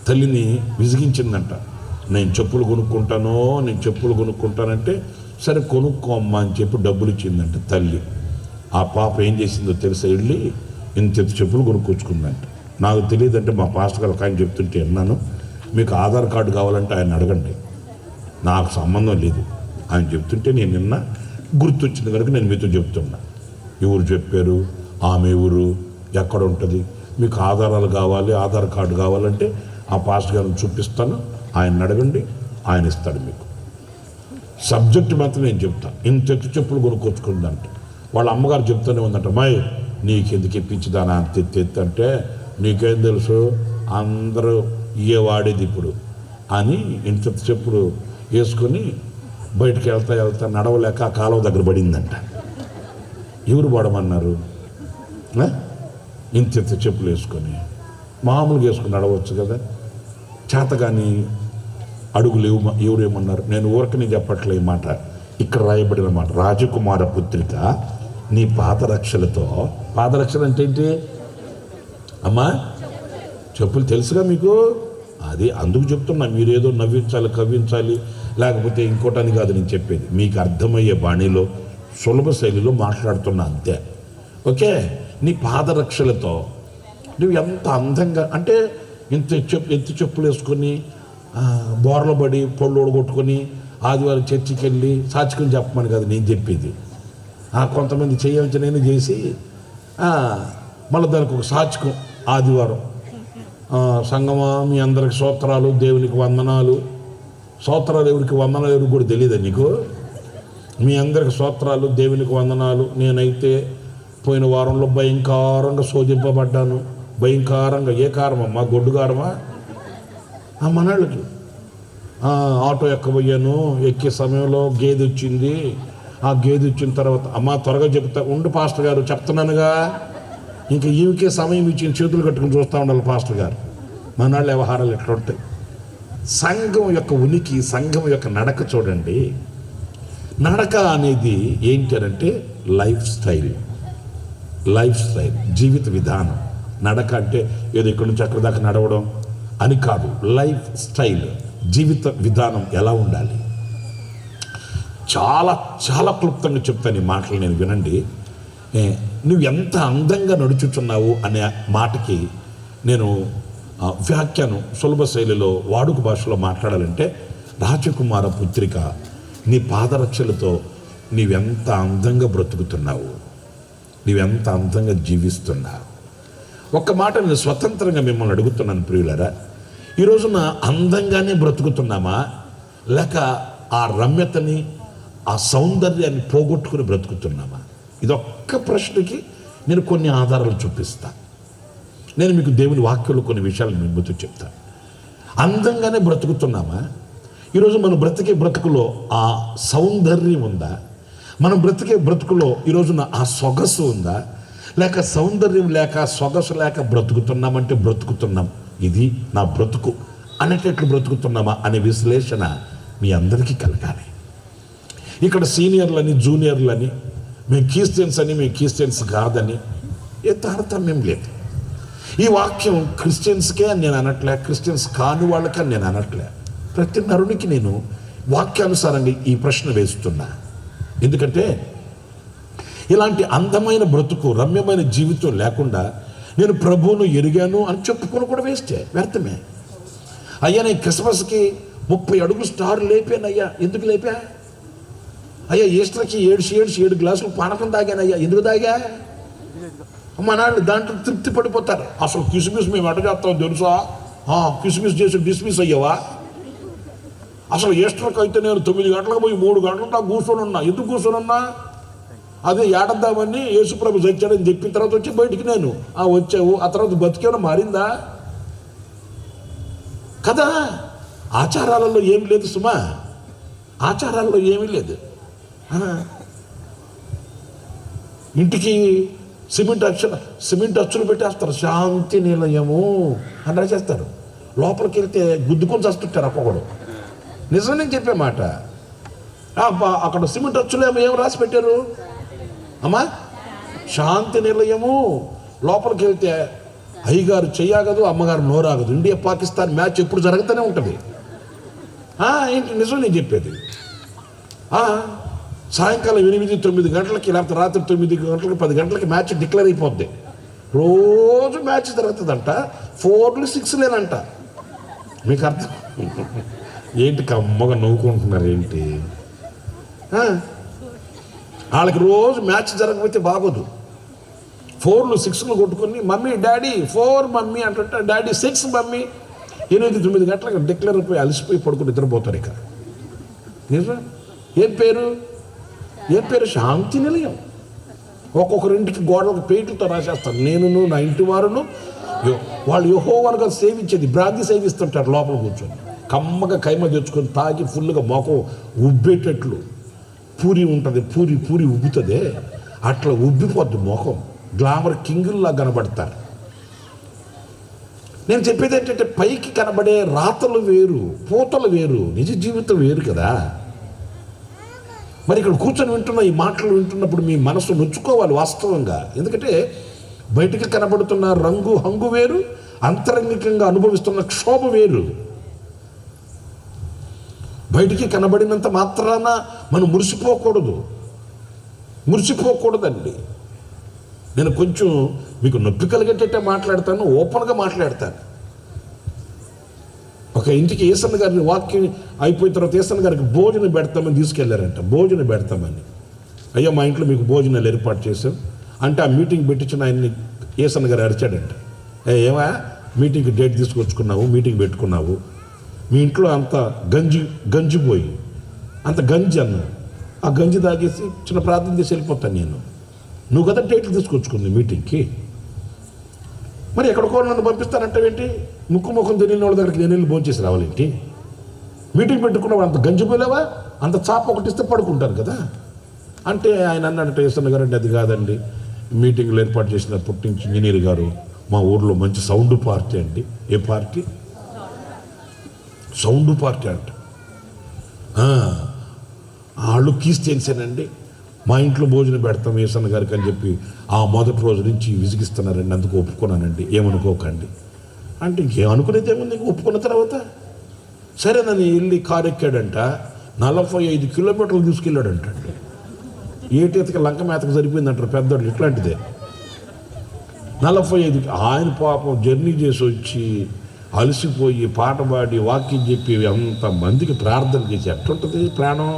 తల్లిని విసిగించిందంట, నేను చెప్పులు కొనుక్కుంటానంటే సరే కొనుక్కోమ్మా అని చెప్పి డబ్బులు ఇచ్చిందంట తల్లి. ఆ పాప ఏం చేసిందో తెలుసా, వెళ్ళి ఇంత చెప్పులు కొనుక్కొచ్చుకుందంట. నాకు తెలియదంటే మా పాస్టర్ గారు ఆయన చెప్తుంటే విన్నాను. మీకు ఆధార్ కార్డు కావాలంటే ఆయన అడగండి, నాకు సంబంధం లేదు. ఆయన చెప్తుంటే నేను నిన్న గుర్తొచ్చింది కనుక నేను మీతో చెప్తున్నా. ఎవరు చెప్పారు, ఆమె ఊరు, ఎక్కడ ఉంటుంది, మీకు ఆధారాలు కావాలి, ఆధార్ కార్డు కావాలంటే ఆ పాస్టర్ గారిని చూపిస్తాను, ఆయన అడగండి, ఆయన ఇస్తాడు మీకు. సబ్జెక్ట్ మాత్రం నేను చెప్తాను. ఇంత చెప్పులు కొనుక్కొచ్చుకుందంటే వాళ్ళ అమ్మగారు చెప్తూనే ఉందంట, అమ్మాయి నీకెందుకు ఇప్పించుదానా అంత అంటే, నీకేం తెలుసు, అందరూ ఇయ్యే వాడేది ఇప్పుడు అని ఇంత చెప్పులు వేసుకొని బయటికి వెళ్తా నడవలేక ఆ కాలువ దగ్గర పడిందంట. ఎవరు పడమన్నారు? ఇంత చెప్పులు వేసుకొని మామూలుగా వేసుకుని నడవచ్చు కదా. చేతగాని అడుగులు ఎవరేమన్నారు? నేను ఊరకని చెప్పట్లే ఈ మాట, ఇక్కడ రాయబడిన మాట. రాజకుమార పుత్రిక, నీ పాదరక్షలతో. పాదరక్షలు అంటే ఏంటి అమ్మా? చెప్పులు తెలుసుగా మీకు. అది అందుకు చెప్తున్నా, మీరేదో నవ్వించాలి, కవ్వించాలి, లేకపోతే ఇంకోటని కాదు నేను చెప్పేది. మీకు అర్థమయ్యే బాణీలో, సులభ శైలిలో మాట్లాడుతున్నా అంతే. ఓకే, నీ పాదరక్షలతో నువ్వు ఎంత అందంగా అంటే, ఎత్తి చెప్పులు వేసుకొని బోర్ల పడి పొళ్ళు కొట్టుకొని ఆదివారం చర్చికి వెళ్ళి సాచుకొని చెప్పమని కాదు నేను చెప్పేది. కొంతమంది చేయవలసినవి చేసి మళ్ళీ దానికి ఒక సాచుకం. ఆదివారం సంగమా మీ అందరికి స్తోత్రాలు, దేవునికి వందనాలు. స్తోత్రాలు ఎవరికి, వందనాలు ఎవరికి కూడా తెలియదా నీకు? మీ అందరికి స్తోత్రాలు, దేవునికి వందనాలు. నేనైతే పోయిన వారంలో భయంకరంగా శోధింపబడ్డాను. భయంకరంగా. ఏ కారమమ్మా? గొడ్డు కారమా? మనవాళ్ళకి ఆటో ఎక్కబోయాను, ఎక్కే సమయంలో గేదె వచ్చింది. ఆ గేదె వచ్చిన తర్వాత అమ్మ త్వరగా చెప్తా ఉండు పాస్టర్ గారు, చెప్తున్నానుగా. ఇంకా ఈమెకే సమయం ఇచ్చిన చేతులు కట్టుకుని చూస్తూ ఉండాలి పాస్టర్ గారు. మనవాళ్ళ వ్యవహారాలు ఎట్లా ఉంటాయి. సంఘం యొక్క ఉనికి, సంఘం యొక్క నడక చూడండి. నడక అనేది ఏంటి అంటే లైఫ్ స్టైల్, జీవిత విధానం. నడక అంటే ఏదో ఇక్కడ నుంచి అక్కడ దాకా నడవడం అని కాదు. లైఫ్ స్టైల్, జీవిత విధానం ఎలా ఉండాలి. చాలా చాలా క్లుప్తంగా చెప్తాను ఈ మాటలు, నేను వినండి. నువ్వు ఎంత అందంగా నడుచుచున్నావు అనే మాటకి నేను వ్యాఖ్యానం సులభ శైలిలో వాడుక భాషలో మాట్లాడాలంటే, రాజకుమార పుత్రిక, నీ పాదరక్షలతో నీవెంత అందంగా బ్రతుకుతున్నావు, నీవెంత అందంగా జీవిస్తున్నావు. ఒక్క మాట నేను స్వతంత్రంగా మిమ్మల్ని అడుగుతున్నాను ప్రియులారా, ఈ రోజున అందంగానే బ్రతుకుతున్నామా, లేక ఆ రమ్యతని, ఆ సౌందర్యాన్ని పోగొట్టుకుని బ్రతుకుతున్నామా? ఇదొక్క ప్రశ్నకి నేను కొన్ని ఆధారాలు చూపిస్తాను. నేను మీకు దేవుని వాక్యంలో కొన్ని విషయాలు మిమ్మల్ని చెప్తాను. అందంగానే బ్రతుకుతున్నామా? ఈరోజు మనం బ్రతికే బ్రతుకులో ఆ సౌందర్యం ఉందా? మనం బ్రతికే బ్రతుకులో ఈరోజున ఆ సొగసు ఉందా? లేక సౌందర్యం లేక సొగసు లేక బ్రతుకుతున్నామంటే బ్రతుకుతున్నాం, ఇది నా బ్రతుకు అనేటట్లు బ్రతుకుతున్నామా అనే విశ్లేషణ మీ అందరికీ కలగాలి. ఇక్కడ సీనియర్లని, జూనియర్లని, మేము క్రిస్టియన్స్ అని, మేము క్రిస్టియన్స్ కాదని ఏ తారతమ్యం లేదు. ఈ వాక్యం క్రిస్టియన్స్కే అని నేను అనట్లే, క్రిస్టియన్స్ కాని వాళ్ళకే అని నేను అనట్లే. ప్రతి నరునికి నేను వాక్యానుసారంగా ఈ ప్రశ్న వేస్తున్నా. ఎందుకంటే ఇలాంటి అందమైన బ్రతుకు, రమ్యమైన జీవితం లేకుండా నేను ప్రభువును ఎరిగాను అని చెప్పుకొని కూడా వేస్తే వ్యర్థమే. అయ్యా నేను క్రిస్మస్కి 30 అడుగు స్టార్ లేపానయ్యా. ఎందుకు లేపా? అయ్యా ఈస్టర్కి 7 గ్లాసులు పానకం తాగానయ్యా. ఎందుకు తాగా? మా నాన్న దాంట్లో తృప్తి పడిపోతారు. అసలు కిస్మిస్ మేము ఎట చేస్తాం తెలుసా? కిస్మిస్ చేసి డిస్మిస్ అయ్యావా? అసలు ఈస్టర్కి అయితే నేను 9 గంటలకు పోయి 3 గంటల దాకా కూర్చొని ఉన్నా. ఎందుకు కూర్చొని ఉన్నా? అదే ఏడద్దామని యేసుప్రభు చచ్చాడని చెప్పిన తర్వాత వచ్చి బయటికి నేను వచ్చావు. ఆ తర్వాత బతికేమైనా మారిందా? కదా. ఆచారాలలో ఏమి లేదు సుమా, ఆచారాల్లో ఏమీ లేదు. ఇంటికి సిమెంట్ అచ్చులు పెట్టేస్తారు, శాంతి నిలయము అని రాసేస్తారు. లోపలికి వెళ్తే గుద్దుకొని చస్తుంటారు ఒక్కొక్కడు. నిజం నేను చెప్పే మాట. అక్కడ సిమెంట్ అచ్చులు ఏం రాసి పెట్టారు అమ్మా? శాంతి నిలయము. లోపలికి వెళ్తే అయ్యగారు చెయ్యగదు, అమ్మగారు నోరాగదు. ఇండియా పాకిస్తాన్ మ్యాచ్ ఎప్పుడు జరుగుతూనే ఉంటుంది. ఏంటి నిజం నేను చెప్పేది. సాయంకాలం 8-9 గంటలకి, లేకపోతే రాత్రి 9 గంటలకి 10 గంటలకి మ్యాచ్ డిక్లేర్ అయిపోద్ది. రోజు మ్యాచ్ జరుగుతుందంట. 4లు 6లేనంట. మీకు అర్థం ఏంటి? కమ్మగా నవ్వుకుంటున్నారు ఏంటి? వాళ్ళకి రోజు మ్యాచ్ జరగకపోతే బాగోదు. 4లు 6లు కొట్టుకొని మమ్మీ డాడీ 4 మమ్మీ అంటుంటే డాడీ 6 మమ్మీ. 8-9 గంటలకు డిక్లేర్ అయిపోయి అలసిపోయి పడుకుని నిద్రపోతారు. ఇక నిజం. ఏం పేరు? శాంతి నిలయం. ఒక్కొక్కరింటికి గోడలకు పేట్లతో రాసేస్తారు, నేనును నా ఇంటి వారును. వాళ్ళు యెహోవాగా సేవించేది బ్రాంతి సేవిస్తుంటారు. లోపల కూర్చొని కమ్మగా కైమ తెచ్చుకొని తాగి ఫుల్గా మొఖం ఉబ్బేటట్లు. పూరి ఉంటుంది, పూరి ఉబ్బుతుంది. అట్లా ఉబ్బిపోద్ది మొఖం. గ్లామర్ కింగుల్లా కనబడతారు. నేను చెప్పేది ఏంటంటే పైకి కనబడే రాతలు వేరు, పూతలు వేరు, నిజ జీవితం వేరు కదా. మరి ఇక్కడ కూర్చొని వింటున్న ఈ మాటలు వింటున్నప్పుడు మీ మనసు నొచ్చుకోవాలి వాస్తవంగా. ఎందుకంటే బయటికి కనబడుతున్న రంగు హంగు వేరు, అంతరంగికంగా అనుభవిస్తున్న క్షోభ వేరు. బయటికి కనబడినంత మాత్రాన మనం మురిసిపోకూడదండి. నేను కొంచెం మీకు నొప్పి కలిగేటట్టే మాట్లాడతాను, ఓపెన్గా మాట్లాడతాను. ఒక ఇంటికి ఏసన్న గారిని వాక్యం అయిపోయిన తర్వాత ఏసన్న గారికి భోజనం పెడతామని తీసుకెళ్లారంట. భోజనం పెడతామని, అయ్యో మా ఇంట్లో మీకు భోజనాలు ఏర్పాటు చేశాం అంటే, ఆ మీటింగ్ పెట్టించిన ఆయన్ని ఏసన్న గారు అరిచాడంట. ఏమా మీటింగ్కి డేట్ తీసుకొచ్చుకున్నావు, మీటింగ్ పెట్టుకున్నావు, మీ ఇంట్లో అంత గంజిపోయి అంత గంజి అన్నావు. ఆ గంజి తాగేసి చిన్న ప్రార్థన చేసి వెళ్ళిపోతాను నేను. నువ్వు కదా డేట్లు తీసుకొచ్చుకుంది మీటింగ్కి. మరి ఎక్కడికో నన్ను పంపిస్తానంటావేంటి? ముఖం తెలియని వాళ్ళ దగ్గరికి నేను వెళ్ళి భోంచేసి రావాలేంటి? మీటింగ్ పెట్టుకున్నావు, అంత గంజిపోలేవా? అంత చాప ఒకటిస్తే పడుకుంటాను కదా అంటే ఆయన అన్నాడంటే, ఏసన్న గారు అండి అది కాదండి, మీటింగ్లు ఏర్పాటు చేసినప్పటి నుంచి ఇంజనీర్ గారు మా ఊర్లో మంచి సౌండ్ పార్టీ అండి. ఏ పార్టీ? సౌండ్ పార్టీ అంట. వాళ్ళు క్రిస్టియన్సేనండి, మా ఇంట్లో భోజనం పెడతాం ఏసన్న గారికి అని చెప్పి ఆ మొదటి రోజు నుంచి విసిగిస్తున్నారండి. అందుకు ఒప్పుకున్నానండి, ఏమనుకోకండి అంటే. ఇంకేమనుకునేది ఏముంది? ఒప్పుకున్న తర్వాత సరే నన్ను వెళ్ళి కారు ఎక్కాడంట. 45 కిలోమీటర్లు తీసుకెళ్ళాడంట. ఏటెతక లంక మేతకు సరిపోయిందంటారు పెద్దోళ్ళు. ఇట్లాంటిదే 45. ఆయన పాపం జర్నీ చేసి వచ్చి అలసిపోయి పాట పాడి వాక్యం చెప్పి అంతమందికి ప్రార్థన చేసి ఎట్లుంటుంది ప్రాణం?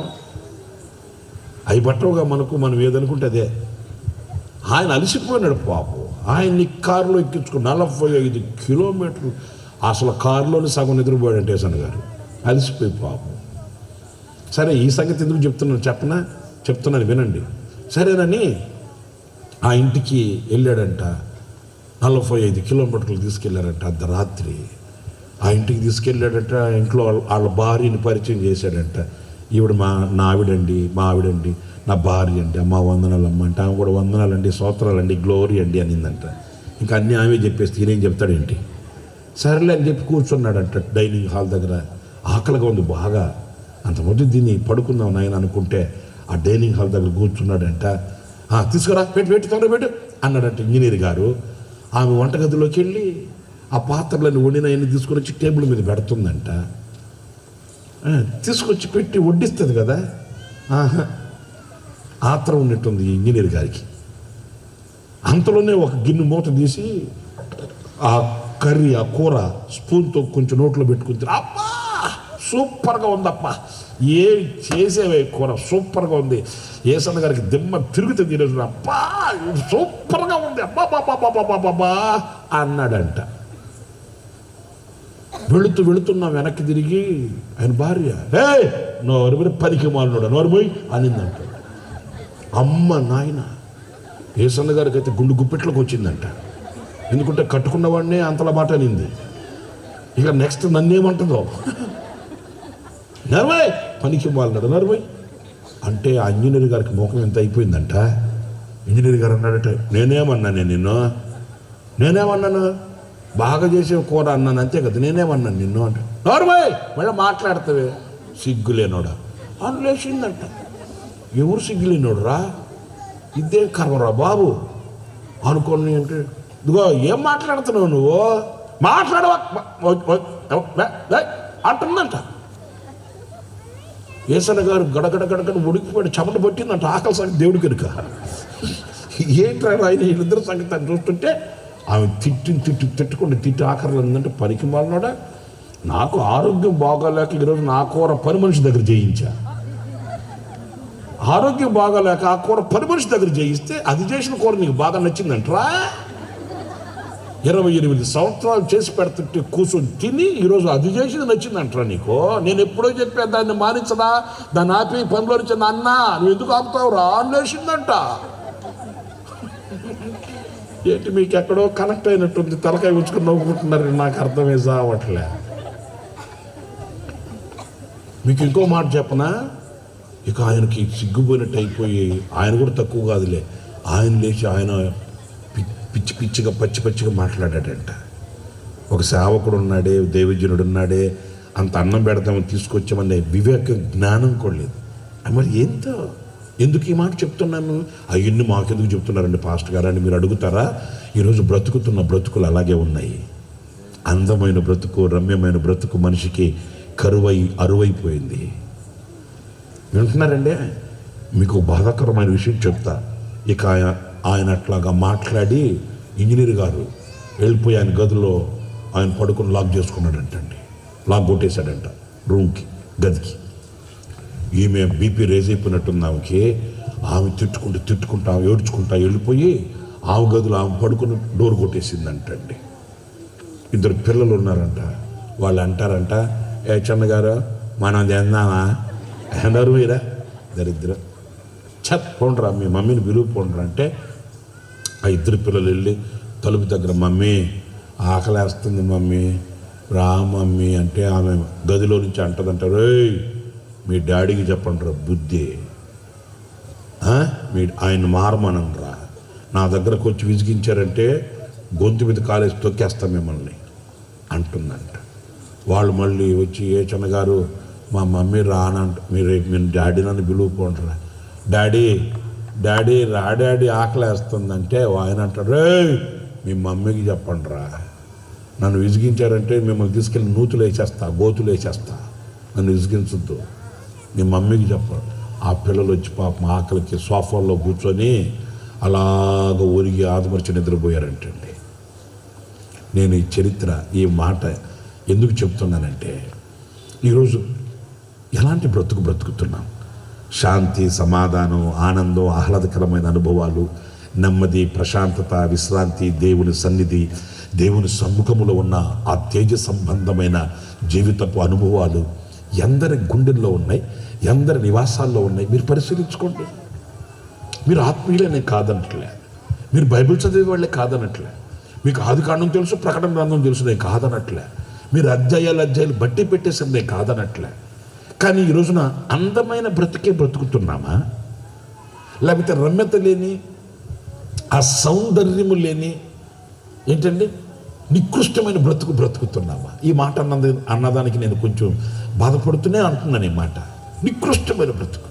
అవి పట్టవుగా మనకు, మనం ఏదనుకుంటే అదే. ఆయన అలసిపోయినాడు పాపం. ఆయన్ని కారులో ఎక్కించుకుని 45 కిలోమీటర్లు. అసలు కారులోనే సగం నిద్రపోయాడంటే ఏసన్న గారు, అలసిపోయి పాపం. సరే ఈ సంగతి ఎందుకు చెప్తున్నాను వినండి. సరేనని ఆ ఇంటికి వెళ్ళాడంట. 45 కిలోమీటర్లు తీసుకెళ్ళారంట. అర్ధరాత్రి ఆ ఇంటికి తీసుకెళ్ళాడంట. ఇంట్లో వాళ్ళ భార్యని పరిచయం చేశాడంట. ఈవిడ నా ఆవిడండి, నా భార్య అండి, అమ్మ వందనాలమ్మ అంటే, ఆమె కూడా వందనాలండి, స్తోత్రాలండి, గ్లోరీ అండి అనిందంట. ఇంకా అన్నీ ఆమె చెప్పేస్తే ఈయనేం చెప్తాడేంటి? సరేలే అని చెప్పి కూర్చున్నాడంట డైనింగ్ హాల్ దగ్గర. ఆకలిగా ఉంది బాగా. అంతమంది దీన్ని పడుకుందాం నాయన అనుకుంటే ఆ డైనింగ్ హాల్ దగ్గర కూర్చున్నాడంట. తీసుకురా, పెట్టు తొందర పెట్టు అన్నాడంట ఇంజనీర్ గారు. ఆమె వంటగదిలోకి వెళ్ళి ఆ పాత్రలను వండినవన్నీ తీసుకొని వచ్చి టేబుల్ మీద పెడుతుందంట. తీసుకొచ్చి పెట్టి వడ్డిస్తుంది కదా. ఆత్రం ఉన్నట్టుంది ఈ ఇంజనీర్ గారికి. అంతలోనే ఒక గిన్నె మూత తీసి ఆ కర్రీ, ఆ కూర స్పూన్తో కొంచెం నోట్లో పెట్టుకుని, అబ్బా సూపర్గా ఉందప్పా, ఏ చేసేవే కూర సూపర్గా ఉంది, ఏసన్న గారికి దిమ్మ తిరుగుతుంది ఈరోజు, అబ్బా సూపర్గా ఉంది, అబ్బా బాబా అన్నాడంట. వెళుతున్నా వెనక్కి తిరిగి ఆయన భార్య, నోరు పనికి మాలినోడా నోరు పోయి అనిందంట. అమ్మ నాయన, ఏసన్న గారికి అయితే గుండు గుప్పెట్లోకి వచ్చిందంట. ఎందుకంటే కట్టుకున్నవాడినే అంతలా మాట అనింది. ఇక నెక్స్ట్ నన్నేమంటుందో, నర్వై పనికి మాలినాడు నర్వై అంటే ఆ ఇంజనీర్ గారికి ముఖం ఎంత అయిపోయిందంట. ఇంజనీర్ గారు అన్నాడట, నేనేమన్నాను బాగా చేసే కూర అన్నాను అంతే కదా, నేనేమన్నాను నిన్ను అంటే, నర్వై మళ్ళీ మాట్లాడతావే సిగ్గులేనోడా అని లేచిందంట. ఎవరు సిగ్గులేనోడు రా, ఇదే కర్మరా బాబు అనుకోని అంటే, ఇదిగో ఏం మాట్లాడుతున్నావు నువ్వు, మాట్లాడవా అంటుందంట. ఏసన్న గారు గడగడ ఉడికిపోయి చెమట పట్టిందంట. ఆకలి సంగతి దేవుడి కనుక ఏంట్రా ఆయన వీళ్ళిద్దరు సంగతి అని చూస్తుంటే ఆమె తిట్టి ఆఖరిలో ఉందంటే, పనికి మాలినోడా నాకు ఆరోగ్యం బాగోలేక ఈరోజు నా కూర పని మనిషి దగ్గర చేయించా. ఆరోగ్యం బాగోలేక ఆ కూర పని మనిషి దగ్గర చేయిస్తే అది చేసిన కూర నీకు బాగా నచ్చిందంటరా. 28 సంవత్సరాలు చేసి పెడుతుంటే కూర్చొని తిని ఈరోజు అది చేసింది నచ్చిందంటారా నీకు. నేను ఎప్పుడో చెప్పా దాన్ని మానించదా, దాన్ని ఆపి పనిలో వచ్చిన అన్న నువ్వు ఎందుకు ఆపుతావురా అనేసిందంట. ఏంటి మీకు ఎక్కడో కనెక్ట్ అయినట్టుంది, తలకాయ ఉంచుకుని నవ్వుకుంటున్నారు, నాకు అర్థమే సావట్లే. మీకు ఇంకో మాట చెప్పనా, ఇక ఆయనకి సిగ్గుపోయినట్టు అయిపోయి, ఆయన కూడా తక్కువ కాదులే, ఆయన లేచి ఆయన పిచ్చిగా పచ్చిగా మాట్లాడాడంట. ఒక సేవకుడు ఉన్నాడే, దైవజనుడు ఉన్నాడే, అంత అన్నం పెడతామని తీసుకొచ్చామనే వివేక జ్ఞానం కూడా లేదు. మరి ఎందుకు ఈ మాట చెప్తున్నాను, అవన్నీ మాకెందుకు చెప్తున్నారండి పాస్టర్ గారు అని మీరు అడుగుతారా. ఈరోజు బ్రతుకుతున్న బ్రతుకులు అలాగే ఉన్నాయి. అందమైన బ్రతుకు, రమ్యమైన బ్రతుకు మనిషికి అరువైపోయింది. వింటున్నారండి, మీకు బాధాకరమైన విషయం చెప్తా. ఇక ఆయన అట్లాగా మాట్లాడి ఇంజనీర్ గారు వెళ్ళిపోయి ఆయన గదిలో ఆయన పడుకుని లాక్ చేసుకున్నాడంటండి. లాక్ కొట్టేశాడంట రూమ్కి, గదికి. ఈమె బీపీ రేజ్ అయిపోయినట్టుంది ఆమెకి. ఆమె తిట్టుకుంటా ఏడ్చుకుంటా వెళ్ళిపోయి ఆమె గదిలో ఆమె పడుకుని డోర్ కొట్టేసిందంటండి. 2 పిల్లలు ఉన్నారంట. వాళ్ళు అంటారంట, చిన్నగారు మనం తిందామా అన్నారు. మీరా దరిద్రం పోండ్రా, మీ మమ్మీని పిలువు పోండ్రా అంటే ఆ 2 పిల్లలు వెళ్ళి తలుపు దగ్గర, మమ్మీ ఆకలేస్తుంది మమ్మీ రా మమ్మీ అంటే, ఆమె గదిలో నుంచి అంటదంటారు, రేయ్ మీ డాడీకి చెప్పండి రా బుద్ధి, ఆయన మారమనరా, నా దగ్గరకు వచ్చి విసిగించారంటే గొంతు మీద కాలేసి తొక్కేస్తాం మిమ్మల్ని అంటుందంట. వాళ్ళు మళ్ళీ వచ్చి, చిన్నగారు మా మమ్మీ రానంట, మీ డాడీ నన్ను పిలువుకోండిరా. డాడీ రా డాడీ ఆకలేస్తుందంటే ఆయన అంటాడు, రే మీ మమ్మీకి చెప్పండి రా, నన్ను విసిగించారంటే మిమ్మల్ని తీసుకెళ్ళి గోతులు వేసేస్తా, నన్ను విసిగించొద్దు, మీ మమ్మీకి చెప్పండి. ఆ పిల్లలు వచ్చి పాపం ఆకలికి సోఫాల్లో కూర్చొని అలాగ ఒరిగి ఆదమర్చి నిద్రపోయారంటండి. నేను ఈ చరిత్ర, ఈ మాట ఎందుకు చెప్తున్నానంటే, ఈరోజు ఎలాంటి బ్రతుకుతున్నాం. శాంతి, సమాధానం, ఆనందం, ఆహ్లాదకరమైన అనుభవాలు, నెమ్మది, ప్రశాంతత, విశ్రాంతి, దేవుని సన్నిధి, దేవుని సమ్ముఖములో ఉన్న ఆ తేజ సంబంధమైన జీవితపు అనుభవాలు ఎందరి గుండెల్లో ఉన్నాయి, ఎందరి నివాసాల్లో ఉన్నాయి. మీరు పరిశీలించుకోండి. మీరు ఆత్మీయులనే కాదనట్లే, మీరు బైబిల్ చదివే వాళ్ళే కాదనట్లే, మీకు ఆదికాండం తెలుసు, ప్రకటన గ్రంథం తెలుసు నేను కాదనట్లే, మీరు అధ్యాయాలు బట్టి పెట్టేసరి నేను కాదనట్లే. కానీ ఈ రోజున అందమైన బ్రతుకుతున్నామా, లేకపోతే రమ్యత లేని, ఆ సౌందర్యము లేని, ఏంటండి నికృష్టమైన బ్రతుకుతున్నామా? ఈ మాట అన్నదానికి నేను కొంచెం బాధపడుతూనే అంటున్నాను. ఈ మాట నికృష్టమైన బ్రతుకు,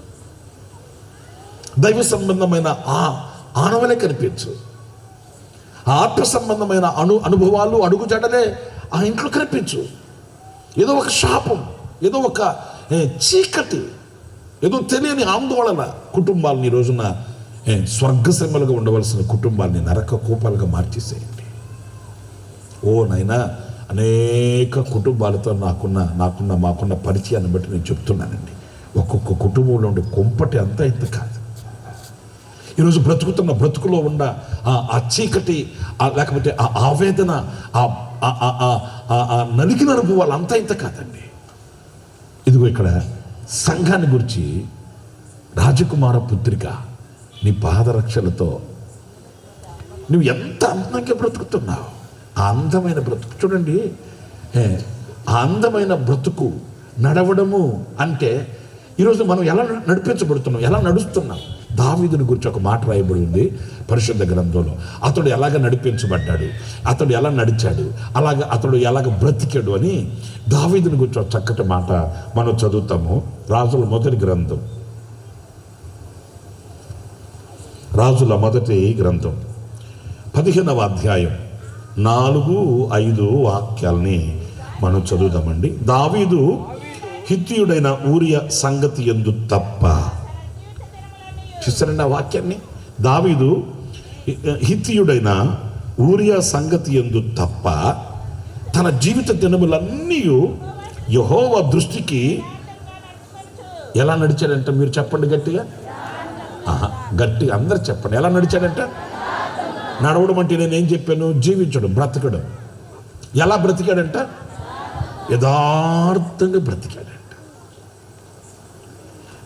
దైవ సంబంధమైన ఆ ఆనవలే కనిపించు. ఆ ఆత్మ సంబంధమైన అనుభవాలు అడుగుజాడలే ఆ ఇంట్లో కనిపించు. ఏదో ఒక శాపం, ఏదో ఒక చీకటి, ఏదో తెలియని ఆందోళన కుటుంబాలని ఈ రోజున స్వర్గసీమలుగా ఉండవలసిన కుటుంబాలని నరక కూపాలుగా మార్చేసేయండి. ఓ నైనా, అనేక కుటుంబాలతో మాకున్న పరిచయాన్ని బట్టి నేను చెప్తున్నానండి. ఒక్కొక్క కుటుంబంలో ఉండే కొంపటి అంతా ఇంత కాదు. ఈరోజు బ్రతుకుతున్న బ్రతుకులో ఉన్న ఆ చీకటి, లేకపోతే ఆ ఆవేదన, నలిగిన అనుభవాలు అంతా ఇంత కాదండి. ఇదిగో ఇక్కడ సంఘాన్ని గురించి, రాజకుమార పుత్రిక, నీ పాదరక్షలతో నువ్వు ఎంత అందంగా బ్రతుకుతున్నావు. ఆ అందమైన బ్రతుకు చూడండి. ఆ అందమైన బ్రతుకు నడవడము అంటే ఈరోజు మనం ఎలా నడిపించబడుతున్నాం, ఎలా నడుస్తున్నాం. దావీదుని గురించి ఒక మాట రాయబడి ఉంది పరిశుద్ధ గ్రంథంలో. అతడు ఎలాగ నడిపించబడ్డాడు, అతడు ఎలా నడిచాడు, అతడు ఎలాగ బ్రతికాడు అని దావీదుని గురించి ఒక చక్కటి మాట మనం చదువుతాము. రాజుల మొదటి గ్రంథం, రాజుల మొదటి గ్రంథం 15వ అధ్యాయం 4-5 వాక్యాలని మనం చదువుదామండి. దావీదు హిత్తీయుడైన ఊరియా సంగతి యందు తప్ప, చూస్తారండి ఆ వాక్యాన్ని. దావీదు హిత్తీయుడైన ఊరియా సంగతి యందు తప్ప తన జీవిత దినములన్నీ యెహోవా దృష్టికి ఎలా నడిచాడంట? మీరు చెప్పండి గట్టిగా. గట్టిగా అందరు చెప్పండి. ఎలా నడిచాడంట? నడవడం అంటే నేనేం చెప్పాను? జీవించడం, బ్రతకడం. ఎలా బ్రతికాడంట? యథార్థంగా బ్రతికాడంట.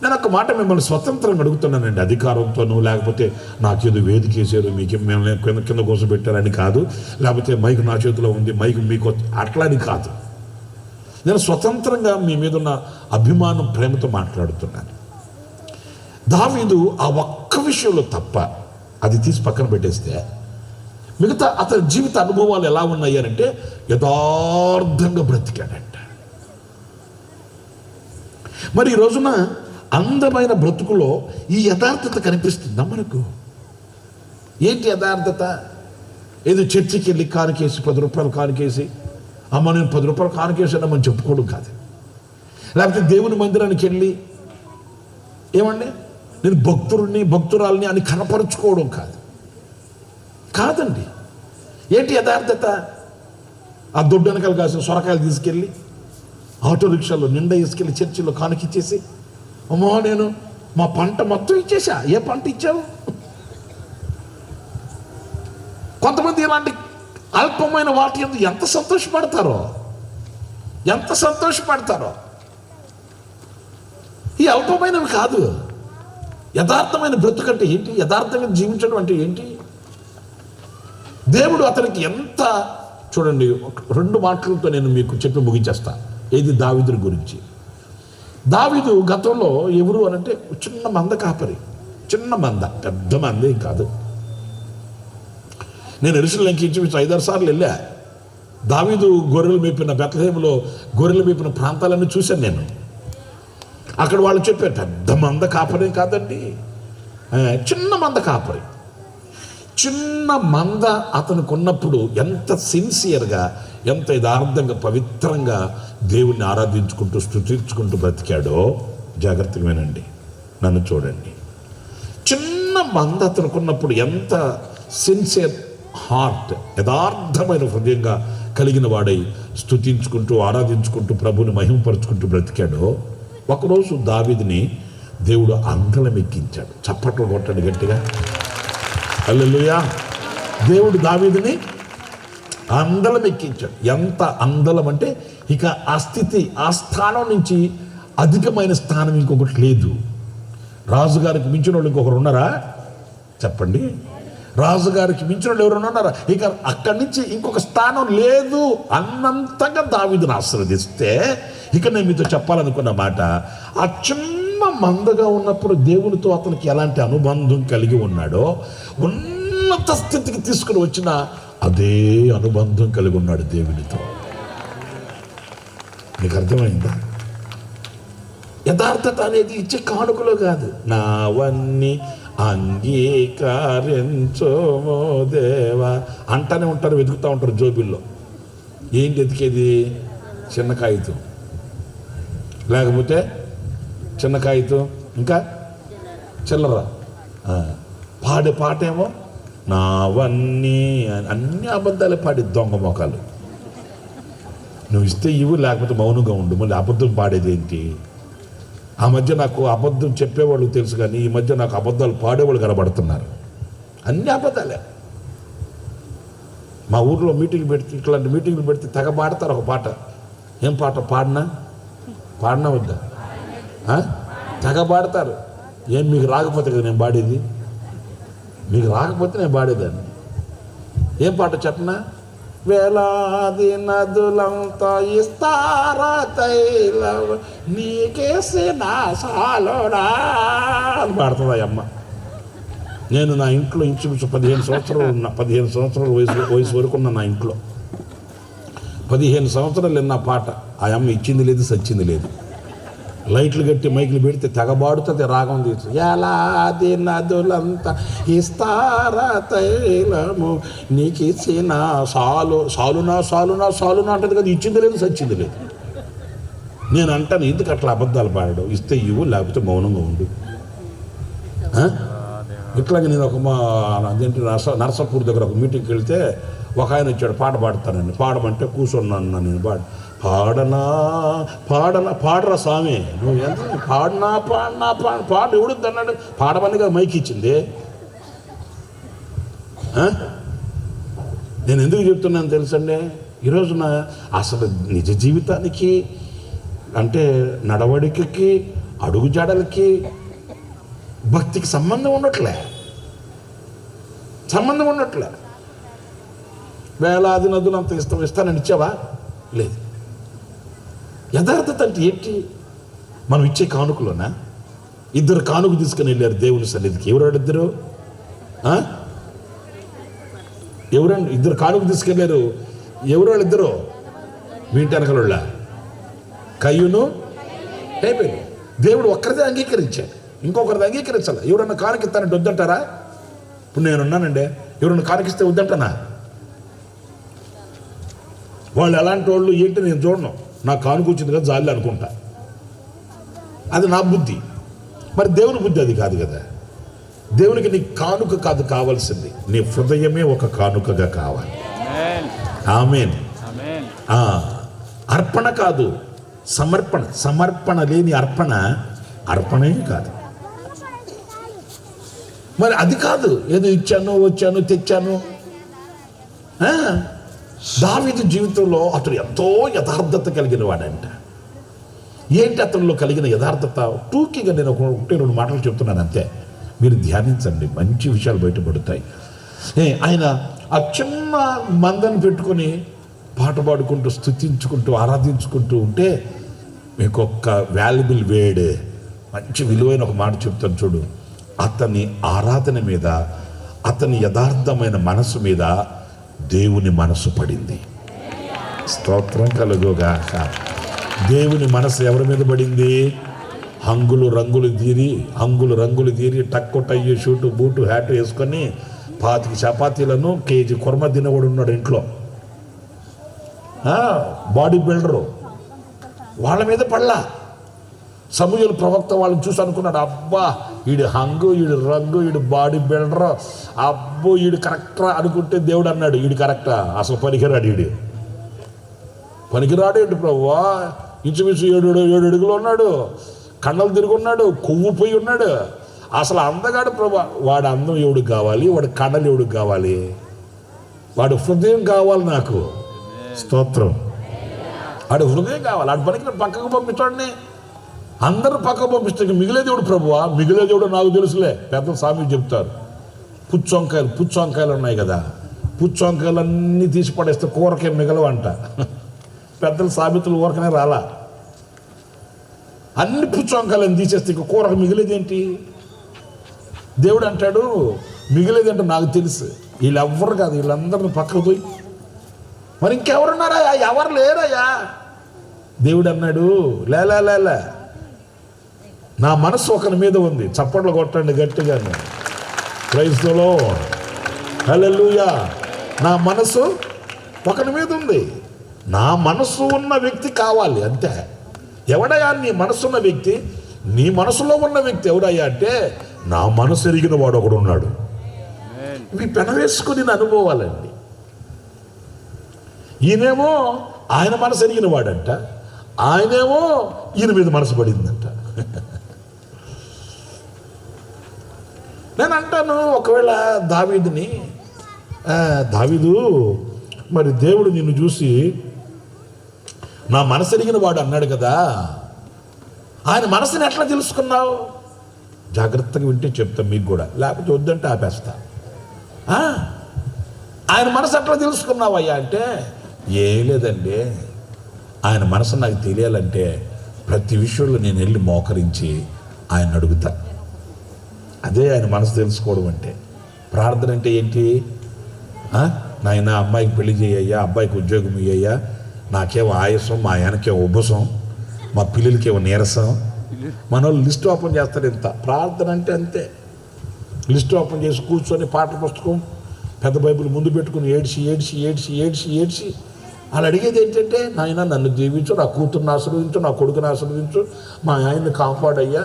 నేను ఒక మాట మిమ్మల్ని స్వతంత్రంగా అడుగుతున్నానండి. అధికారంతోనూ, లేకపోతే నాకేదో వేదిక వేసారు, మీకు మేము కింద కోసం పెట్టారని కాదు, లేకపోతే మైకు నా చేతిలో ఉంది, మైకు మీకు అట్లా అని కాదు. నేను స్వతంత్రంగా మీ మీద ఉన్న అభిమానం, ప్రేమతో మాట్లాడుతున్నాను. దావీదు ఆ ఒక్క విషయంలో తప్ప, అది తీసి పక్కన పెట్టేస్తే మిగతా అతని జీవిత అనుభవాలు ఎలా ఉన్నాయంటే యథార్థంగా బ్రతికాడంట. మరి ఈ రోజున అందమైన బ్రతుకులో ఈ యథార్థత కనిపిస్తుందా మనకు? ఏంటి యథార్థత? ఏదో చర్చికి వెళ్ళి కానుకేసి 10 రూపాయలు కానుకేసి, అమ్మ నేను 10 రూపాయలు కానుకేసాను మనం చెప్పుకోవడం కాదు. లేకపోతే దేవుని మందిరానికి వెళ్ళి ఏమండి నేను భక్తురాల్ని అని కనపరుచుకోవడం కాదండి. ఏంటి యథార్థత? ఆ దొడ్డు వెనకాల కాసిన సొరకాయలు తీసుకెళ్ళి ఆటో రిక్షాలో నిండా తీసుకెళ్ళి చర్చిలో కానుకిచ్చేసి, అమ్మో నేను మా పంట మొత్తం ఇచ్చేసా. ఏ పంట ఇచ్చావు? కొంతమంది ఇలాంటి అల్పమైన వాటి ఎంత సంతోషపడతారో. ఈ అల్పమైనవి కాదు. యథార్థమైన బ్రతుకంటే ఏంటి? యథార్థంగా జీవించడం అంటే ఏంటి? దేవుడు అతనికి ఎంత, చూడండి 2 మాటలతో నేను మీకు చెప్పి ముగించేస్తా. ఏది? దావీదు గురించి. దావీదు గతంలో ఎవరు అనంటే చిన్న మంద కాపరి, చిన్న మంద, పెద్ద మంది కాదు. నేను యెరూషలేముకి ఇంచుమించు 5-6 సార్లు వెళ్ళా. దావీదు గొర్రెలు మేపిన బెత్లెహేములో గొర్రెలు మేపిన ప్రాంతాలన్నీ చూశాను నేను. అక్కడ వాళ్ళు చెప్పారు పెద్ద మంద కాపరి కాదండి, చిన్న మంద కాపరి. చిన్న మంద అతనికి ఉన్నప్పుడు ఎంత సిన్సియర్గా, ఎంత యథార్థంగా, పవిత్రంగా దేవుణ్ణి ఆరాధించుకుంటూ స్తుతించుకుంటూ బ్రతికాడో జాగ్రత్తగా వినండి, నన్ను చూడండి. చిన్న మంద అతనికి ఉన్నప్పుడు ఎంత సిన్సియర్ హార్ట్, యథార్థమైన హృదయంగా కలిగిన వాడై స్తుతించుకుంటూ ఆరాధించుకుంటూ ప్రభుని మహిమపరుచుకుంటూ బ్రతికాడో, ఒకరోజు దావీదుని దేవుడు అందలం ఎక్కించాడు. చప్పట్లు కొట్టండి గట్టిగా. హల్లెలూయా. దేవుడు దావీదుని అందలం ఎక్కించాడు. ఎంత అందలం అంటే ఇక ఆ స్థితి, ఆ స్థానం నుంచి అధికమైన స్థానం ఇంకొకటి లేదు. రాజుగారికి మించిన వాళ్ళు ఇంకొకరు ఉన్నారా? చెప్పండి. రాజుగారికి మించిన వాళ్ళు ఎవరైనా ఉన్నారా? ఇక అక్కడి నుంచి ఇంకొక స్థానం లేదు అన్నంతగా దావీదుని ఆశీర్వదిస్తే, ఇక నేను మీతో చెప్పాలనుకున్న మాట, ఆ చిన్న మందగా ఉన్నప్పుడు దేవునితో అతనికి ఎలాంటి అనుబంధం కలిగి ఉన్నాడో, ఉన్నత స్థితికి తీసుకుని వచ్చిన అదే అనుబంధం కలిగి ఉన్నాడు దేవునితో. నీకు అర్థమైందా? యథార్థత అనేది ఇచ్చే కానుకలో కాదు. నావన్నీ అంగీకరించుమో దేవా అంటానే ఉంటారు, వెతుకుతూ ఉంటారు జోబిల్లో. ఏంటి ఎతికేది? చిన్న కాగితం, లేకపోతే చిన్న కాగితం, ఇంకా చిల్లర. పాడే పాటేమో నావన్నీ, అన్ని అబద్ధాలే పాడి దొంగ మొఖాలు. నువ్వు ఇస్తే ఇవ్వు, లేకపోతే మౌనంగా ఉండు. మళ్ళీ అబద్ధం పాడేది ఏంటి? ఆ మధ్య నాకు అబద్ధం చెప్పేవాళ్ళు తెలుసు, కానీ ఈ మధ్య నాకు అబద్ధాలు పాడేవాళ్ళు కనబడుతున్నారు. అన్ని అబద్ధాలే. మా ఊర్లో మీటింగ్ పెడితే, ఇట్లాంటి మీటింగ్లు పెడితే తెగ పాడతారు ఒక పాట. ఏం పాట? పాడినా వద్దా? తెగ పాడతారు. ఏం మీకు రాకపోతే కదా నేను పాడేది? మీకు రాకపోతే నేను పాడేదాన్ని. ఏం పాట చెప్పనా? వేలాది నదులంతా ఇస్తారా తైలం నీకేసిన సాలోడా అని పాడుతుంది ఆ అమ్మ. నేను నా ఇంట్లో ఇంచుమించు 15 సంవత్సరాలు ఉన్నా. 15 సంవత్సరాల వయసు వరకు ఉన్న నా ఇంట్లో 15 సంవత్సరాలు విన్న పాట. ఆ అమ్మ ఇచ్చింది లేదు, సచ్చింది లేదు. లైట్లు కట్టి మైకులు పెడితే తెగబాడుతుంది, రాగం తీసు. ఎలాది నదులంతా ఇస్తారా తైలము నీకు ఇచ్చిన సాలునా అంటది కదా. ఇచ్చింది లేదు, సచ్చింది లేదు. నేను అంటాను, ఎందుకు అట్లా అబద్ధాలు పాడడం? ఇస్తే ఇవ్వు, లేకపోతే మౌనంగా ఉండు. ఇట్లాగే నేను అదేంటి నర్సాపూర్ దగ్గర ఒక మీటింగ్కి వెళ్తే ఒక ఆయన వచ్చాడు, పాట పాడతానండి. పాడమంటే కూర్చున్నాను నేను. పాడరా స్వామి, నువ్వు ఎంత పాడు ఎవడుద్ది అన్నాడు. పాడమని కదా మైక్ ఇచ్చింది. నేను ఎందుకు చెప్తున్నాను తెలుసండి? ఈరోజున అసలు నిజ జీవితానికి, అంటే నడవడికకి, అడుగుజాడలకి, భక్తికి సంబంధం ఉండట్లే. వేలాది నదులు అంత ఇస్తానని ఇచ్చావా? లేదు. యథార్థత అంటే ఏంటి? మనం ఇచ్చే కానుకలోనా? ఇద్దరు కానుక తీసుకుని వెళ్ళారు దేవుని సన్నిధికి. ఎవరండి ఇద్దరు? ఎవరండి ఇద్దరు కానుక తీసుకెళ్ళారు? ఎవరు వాళ్ళిద్దరు? మీ ఇంటి వెనకల కయ్యూను హేబేలు. దేవుడు ఒక్కరిదే అంగీకరించాడు, ఇంకొకరిది అంగీకరించాలి. ఎవరన్నా కానుకిస్తానంటే వద్దంటారా? ఇప్పుడు నేనున్నానండి, ఎవరన్నా కానుకిస్తే వద్దంటానా? వాళ్ళు ఎలాంటి వాళ్ళు ఏంటి నేను చూడను. నాకు కానుక వచ్చింది కదా జాలి అనుకుంటా. అది నా బుద్ధి. మరి దేవుని బుద్ధి అది కాదు కదా. దేవునికి నీ కానుక కాదు కావాల్సింది, నీ హృదయమే ఒక కానుకగా కావాలి. ఆమేన్. అర్పణ కాదు, సమర్పణ లేని అర్పణే కాదు. మరి అది కాదు, ఏదో ఇచ్చాను, వచ్చాను, తెచ్చాను. దావీదు జీవితంలో అతడు ఎంతో యథార్థత కలిగిన వాడంట. ఏంటి అతనిలో కలిగిన యథార్థత? టూకీగా నేను 1-2 మాటలు చెప్తున్నాను అంతే, మీరు ధ్యానించండి, మంచి విషయాలు బయటపడతాయి. ఆయన ఆ చిన్న మందని పెట్టుకొని పాట పాడుకుంటూ, స్తుతించుకుంటూ, ఆరాధించుకుంటూ ఉంటే మీకు ఒక వాల్యుబుల్ వేడ్, మంచి విలువైన ఒక మాట చెప్తాను చూడు. అతని ఆరాధన మీద, అతని యథార్థమైన మనసు మీద దేవుని మనసు పడింది. స్తోత్రం కలుగుగాక. దేవుని మనసు ఎవరి మీద పడింది? హంగులు రంగులు తీరి టక్కు టయ్యి షూటు బూటు హ్యాట్ వేసుకొని 25 చపాతీలను కేజీ కుర్మ తినవాడు ఉన్నాడు ఇంట్లో. బాడీ బిల్డరు వాళ్ళ మీద పడలా. సమూయేలు ప్రవక్త వాళ్ళని చూసి అనుకున్నాడు, అబ్బా ఈడు హంగు, ఈడు రంగు, ఈడు బాడీ బిల్డర్, అబ్బో ఈడు కరెక్టరా అనుకుంటే దేవుడు అన్నాడు, ఈడు కరెక్టా? అసలు పనికిరాడు ఏంటి ప్రభువా? ఇంచుమించు 7 అడుగులు ఉన్నాడు, కండలు తిరుగున్నాడు, కొవ్వు పోయి ఉన్నాడు, అసలు అందగాడు ప్రభా. వాడు అందం ఎవడికి కావాలి? వాడు కండలు ఎవడికి కావాలి? వాడు హృదయం కావాలి నాకు. స్తోత్రం. వాడు హృదయం కావాలి. వాడు పనికి పక్కకు పంపించండి, అందరూ పక్కకు పంపిస్తే మిగిలే దేవుడు ప్రభువా. మిగిలే దేవుడు నాకు తెలుసులే, పెద్ద స్వామి చెప్తారు. పుచ్చొంకాయలు ఉన్నాయి కదా, పుచ్చొంకాయలన్నీ తీసి పడేస్తే కూరకే మిగలవంట. పెద్దల సామెతలు ఊరకనే రాలా. అన్ని పుచ్చొంకాయలను తీసేస్తే ఇక కూరకు మిగిలేదేంటి? దేవుడు అంటాడు మిగిలేదంటే నాకు తెలుసు, వీళ్ళెవ్వరు కాదు, వీళ్ళందరిని పక్కకు పోయి. మరి ఇంకెవరున్నారయ్యా? ఎవరు లేరయ్యా. దేవుడు అన్నాడు, లే నా మనసు ఒకరి మీద ఉంది. చప్పట్లు కొట్టండి గట్టిగా. Praise the Lord. హల్లెలూయా. నా మనసు ఒకరి మీద ఉంది. నా మనసు ఉన్న వ్యక్తి కావాలి అంతే. ఎవడయ్యా నీ మనసున్న వ్యక్తి? నీ మనసులో ఉన్న వ్యక్తి ఎవడయ్యా అంటే నా మనసు ఎరిగిన వాడు ఒకడు ఉన్నాడు. ఇవి పెనవేసుకుని అనుభవాలండి. ఈయనేమో ఆయన మనసు ఎరిగిన వాడంట, ఆయనేమో ఈయన మీద మనసు పడిందంట. నేను అంటాను, ఒకవేళ దావీదు మరి దేవుడు నిన్ను చూసి నా మనసు ఎరిగిన వాడు అన్నాడు కదా, ఆయన మనసుని ఎట్లా తెలుసుకున్నావు? జాగ్రత్తగా వింటే చెప్తా మీకు కూడా, లేకపోతే వద్దంటే ఆపేస్తా. ఆయన మనసు ఎట్లా తెలుసుకున్నావయ్యా అంటే, ఏం లేదండి, ఆయన మనసు నాకు తెలియాలంటే ప్రతి విషయంలో నేను వెళ్ళి మోకరించి ఆయన అడుగుతా. అదే ఆయన మనసు తెలుసుకోవడం అంటే. ప్రార్థన అంటే ఏంటి? నాయన అమ్మాయికి పెళ్లి చేయయ్యా, అబ్బాయికి ఉద్యోగం ఇయ్యయ్యా, నాకేమో ఆయాసం, మా ఆయనకేమో ఉబ్బసం, మా పిల్లలకేమో నీరసం. మన వాళ్ళు లిస్ట్ ఓపెన్ చేస్తారు. ఇంత ప్రార్థన అంటే అంతే. లిస్ట్ ఓపెన్ చేసి కూర్చొని పాట పుస్తకం పెద్ద బైబిల్ ముందు పెట్టుకుని ఏడ్చి ఏడ్చి ఏడ్చి ఏడ్చి ఏడ్చి వాళ్ళు అడిగేది ఏంటంటే, నాయన నన్ను దీవించు, నా కూతుర్ని ఆశీర్వదించు, నా కొడుకుని ఆశీర్వదించు, మా ఆయన్ని కాపాడయ్యా.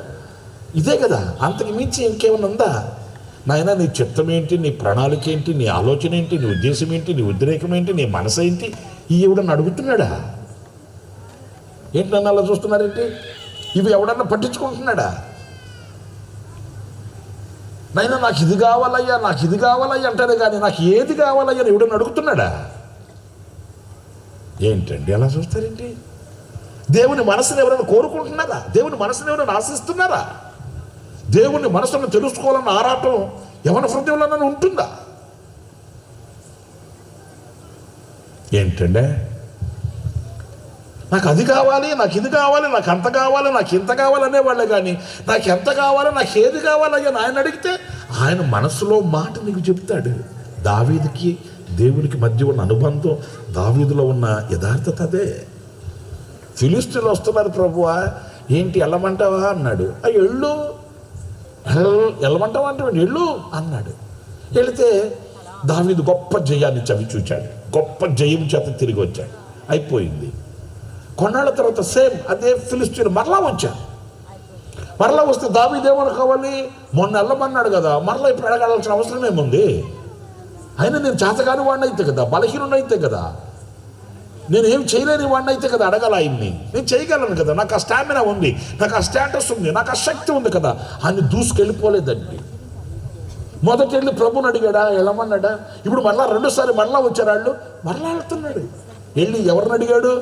ఇదే కదా, అంతకు మించి ఇంకేమైనా ఉందా? నాయన నీ చిత్తం ఏంటి, నీ ప్రణాళిక ఏంటి, నీ ఆలోచన ఏంటి, నీ ఉద్దేశం ఏంటి, నీ ఉద్రేకం ఏంటి, నీ మనసు ఏంటి? ఈ ఎవడన్నా అడుగుతున్నాడా? ఏంటి నన్ను అలా చూస్తున్నారేంటి? ఇవి ఎవడన్నా పట్టించుకుంటున్నాడా? నాయన నాకు ఇది కావాలయ్యా, నాకు ఇది కావాలయ్యా అంటారే కానీ నాకు ఏది కావాలయ్యా అని ఎవడన్నా అడుగుతున్నాడా? ఏంటండి అలా చూస్తారేంటి? దేవుని మనసుని ఎవరైనా కోరుకుంటున్నారా? దేవుని మనసుని ఎవరైనా ఆశిస్తున్నారా? దేవుని మనసును తెలుసుకోవాలన్న ఆరాటం ఎవరి హృదయంలోనైనా ఉంటుందా? ఏంటంటే నాకు అది కావాలి, నాకు ఇది కావాలి, నాకు అంత కావాలి, నాకు ఇంత కావాలి అనేవాళ్ళే కానీ నాకు ఎంత కావాలి, నాకు ఏది కావాలయ్యా ఆయన అడిగితే ఆయన మనసులో మాట నీకు చెప్తాడు. దావీదుకి దేవునికి మధ్య ఉన్న అనుబంధం, దావీదులో ఉన్న యథార్థత అదే. ఫిలిష్తీయులు వస్తున్నారు, ప్రభువా ఏంటి వెళ్ళమంటావా అన్నాడు. ఎళ్ళు వెళ్ళమంటావా అంటే ఎళ్ళు అన్నాడు. వెళితే దావీదు గొప్ప జయాన్ని చవి చూచాడు, గొప్ప జయం చేత తిరిగి వచ్చాడు. అయిపోయింది. కొన్నాళ్ళ తర్వాత సేమ్ అదే ఫిలిష్తీయులు మరలా వచ్చారు. మరలా వస్తే దావీదు ఏమని కావాలి? మొన్న వెళ్ళమన్నాడు కదా, మరలా ఇప్పుడు అడగాల్సిన అవసరం ఏముంది? అయినా నేను చేతగాని వాడిని అయితే కదా, బలహీనుడు అయితే కదా, నేనేం చేయలేని వాడిని అయితే కదా అడగాల ఆయన్ని. నేను చేయగలను కదా, నాకు ఆ స్టామినా ఉంది, నాకు ఆ స్టేటస్ ఉంది, నాకు ఆ శక్తి ఉంది కదా. ఆయన దూసుకెళ్ళిపోలేదండి. మొదట వెళ్ళి ప్రభుని అడిగాడా, వెళ్ళమన్నాడా? ఇప్పుడు మరలా రెండోసారి మరలా వచ్చారు వాళ్ళు, మరలా వెళ్తున్నాడు. వెళ్ళి ఎవరిని అడిగాడు?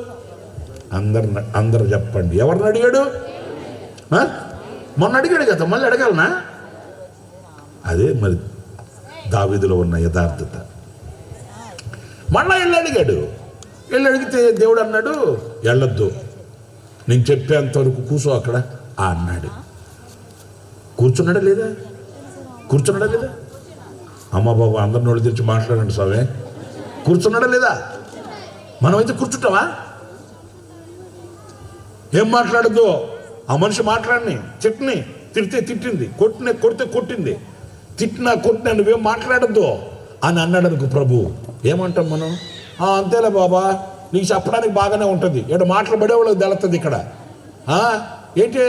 అందరు చెప్పండి, ఎవరిని అడిగాడు? మొన్న అడిగాడు కదా, మళ్ళీ అడగాలనా? అదే మరి దావీదులో ఉన్న యథార్థత. మళ్ళా వెళ్ళి అడిగాడు. వెళ్ళి అడిగితే దేవుడు అన్నాడు, వెళ్ళొద్దు, నేను చెప్పేంతవరకు కూర్చో అక్కడ అన్నాడు. కూర్చున్నాడా లేదా? కూర్చున్నాడా లేదా? అమ్మ బాబు అందరి నోళ్ళు తెరిచి మాట్లాడండి స్వామి. కూర్చున్నాడా లేదా? మనమైతే కూర్చుంటావా? ఏం మాట్లాడద్దు. ఆ మనిషి మాట్లాడిని, తిడితే తిట్టింది, కొడితే కొట్టింది, తిట్టినా కొట్టినా నువ్వేం మాట్లాడద్దు అని అన్నాడు అనుకో ప్రభు. ఏమంటాం మనం? అంతేలే బాబా, నీకు చెప్పడానికి బాగానే ఉంటుంది, ఇక్కడ మాట్లాడేవాళ్ళకి తెలుస్తుంది. ఇక్కడ ఏంటి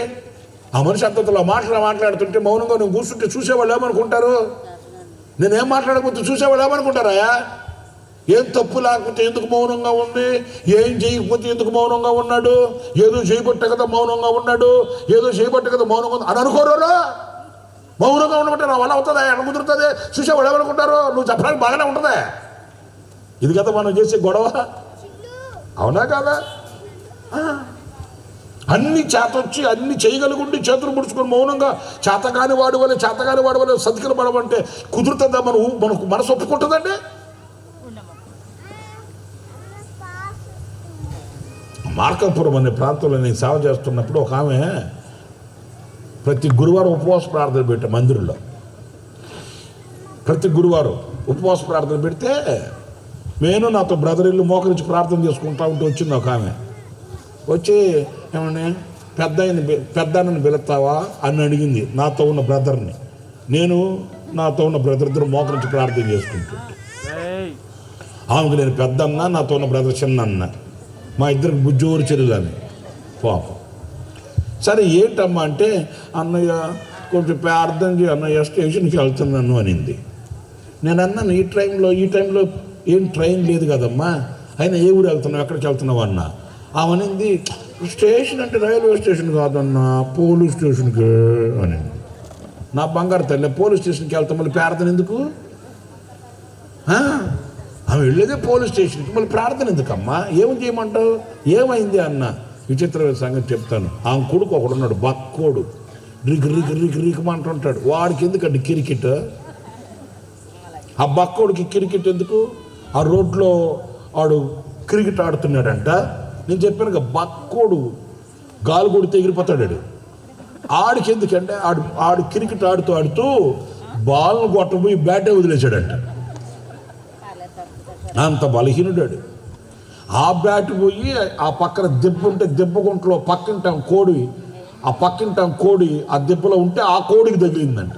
ఆ మనిషి అంతలో మాట్లాడుతుంటే మౌనంగా నువ్వు కూర్చుంటే చూసేవాళ్ళు ఏమనుకుంటారు? నేనేం మాట్లాడకపోతే చూసేవాళ్ళు ఏమనుకుంటారా? ఏం తప్పు లేకపోతే ఎందుకు మౌనంగా ఉంది, ఏం చేయకపోతే ఎందుకు మౌనంగా ఉన్నాడు, ఏదో చేయబట్టే కదా మౌనంగా ఉన్నాడు, ఏదో చేయబట్టే కదా మౌనంగా ఉంది అని అనుకోరు. మౌనంగా ఉండమంటే నా వల్ల అవుతుందా, ఎలా కుదురుతుంది? చూసేవాళ్ళు ఏమనుకుంటారు? నువ్వు చెప్పడానికి బాగానే ఉంటుందా? ఇది కదా మనం చేసే గొడవ, అవునా కాదా? అన్ని చేతొచ్చి అన్ని చేయగలుగుండి చేతులు ముడుచుకొని మౌనంగా చేతగాని వాడు వల్ల సతికిల పడమంటే కుదురుతుందా? మనకు మనసు ఒప్పుకుంటుందండి? మార్కాపురం అనే ప్రాంతంలో నేను సేవ చేస్తున్నప్పుడు ఒక ఆమె ప్రతి గురువారం ఉపవాస ప్రార్థన పెట్టే మందిరంలో. ప్రతి గురువారం ఉపవాస ప్రార్థన పెడితే నేను నాతో బ్రదర్ ఇల్లు మోకరించి ప్రార్థన చేసుకుంటా ఉంటూ వచ్చింది ఒక ఆమె. వచ్చి ఏమన్నా పెద్దన్నని పిలుస్తావా అని అడిగింది నాతో ఉన్న బ్రదర్ని. నేను నాతో ఉన్న బ్రదర్ ఇద్దరు మోకరించి ప్రార్థన చేసుకుంటుంటే, ఆమెకు నేను పెద్ద అన్న, నాతో ఉన్న బ్రదర్ చిన్న అన్న, మా ఇద్దరికి బుజ్జోరు చెల్లెలని పాపం. సరే ఏంటమ్మా అంటే, అన్నయ్య కొంచెం ప్రార్థన చేయి అన్నయ్య, స్టేషన్కి వెళ్తున్నాను అనింది. నేను అన్నాను, ఈ టైంలో ఏం ట్రైన్ లేదు కదమ్మా, అయినా ఏ ఊరు వెళ్తున్నావు, ఎక్కడికి వెళ్తున్నావు అన్న. ఆమెనింది, స్టేషన్ అంటే రైల్వే స్టేషన్ కాదన్నా, పోలీస్ స్టేషన్కి అని. నా బంగారు తల్లి, పోలీస్ స్టేషన్కి వెళ్తాం మళ్ళీ ప్రార్థన ఎందుకు? ఆమె వెళ్ళేదే పోలీస్ స్టేషన్కి, మళ్ళీ ప్రార్థన ఎందుకమ్మా, ఏం చేయమంటావు, ఏమైంది అన్న. విచిత్రమైన సంగతి చెప్తాను. ఆమె కొడుకు ఒకడున్నాడు, బక్కోడు, రికమంటుంటాడు. వాడికి ఎందుకండి క్రికెట్? ఆ బక్కోడికి క్రికెట్ ఎందుకు? ఆ రోడ్లో వాడు క్రికెట్ ఆడుతున్నాడంట. నేను చెప్పాను, బక్కోడు గాలి కొడితే ఎగిరిపోతాడు. ఆడికి ఎందుకంటే ఆడు క్రికెట్ ఆడుతూ బాల్ను కొట్టబోయి బ్యాటే వదిలేశాడంట. అంత బలహీనుడాడు. ఆ బ్యాట్ పోయి ఆ పక్కన దెబ్బ ఉంటే దెబ్బగుంటలో పక్కింటాం కోడి, ఆ పక్కింటాం కోడి ఆ దెబ్బలో ఉంటే ఆ కోడికి తగిలిందంట.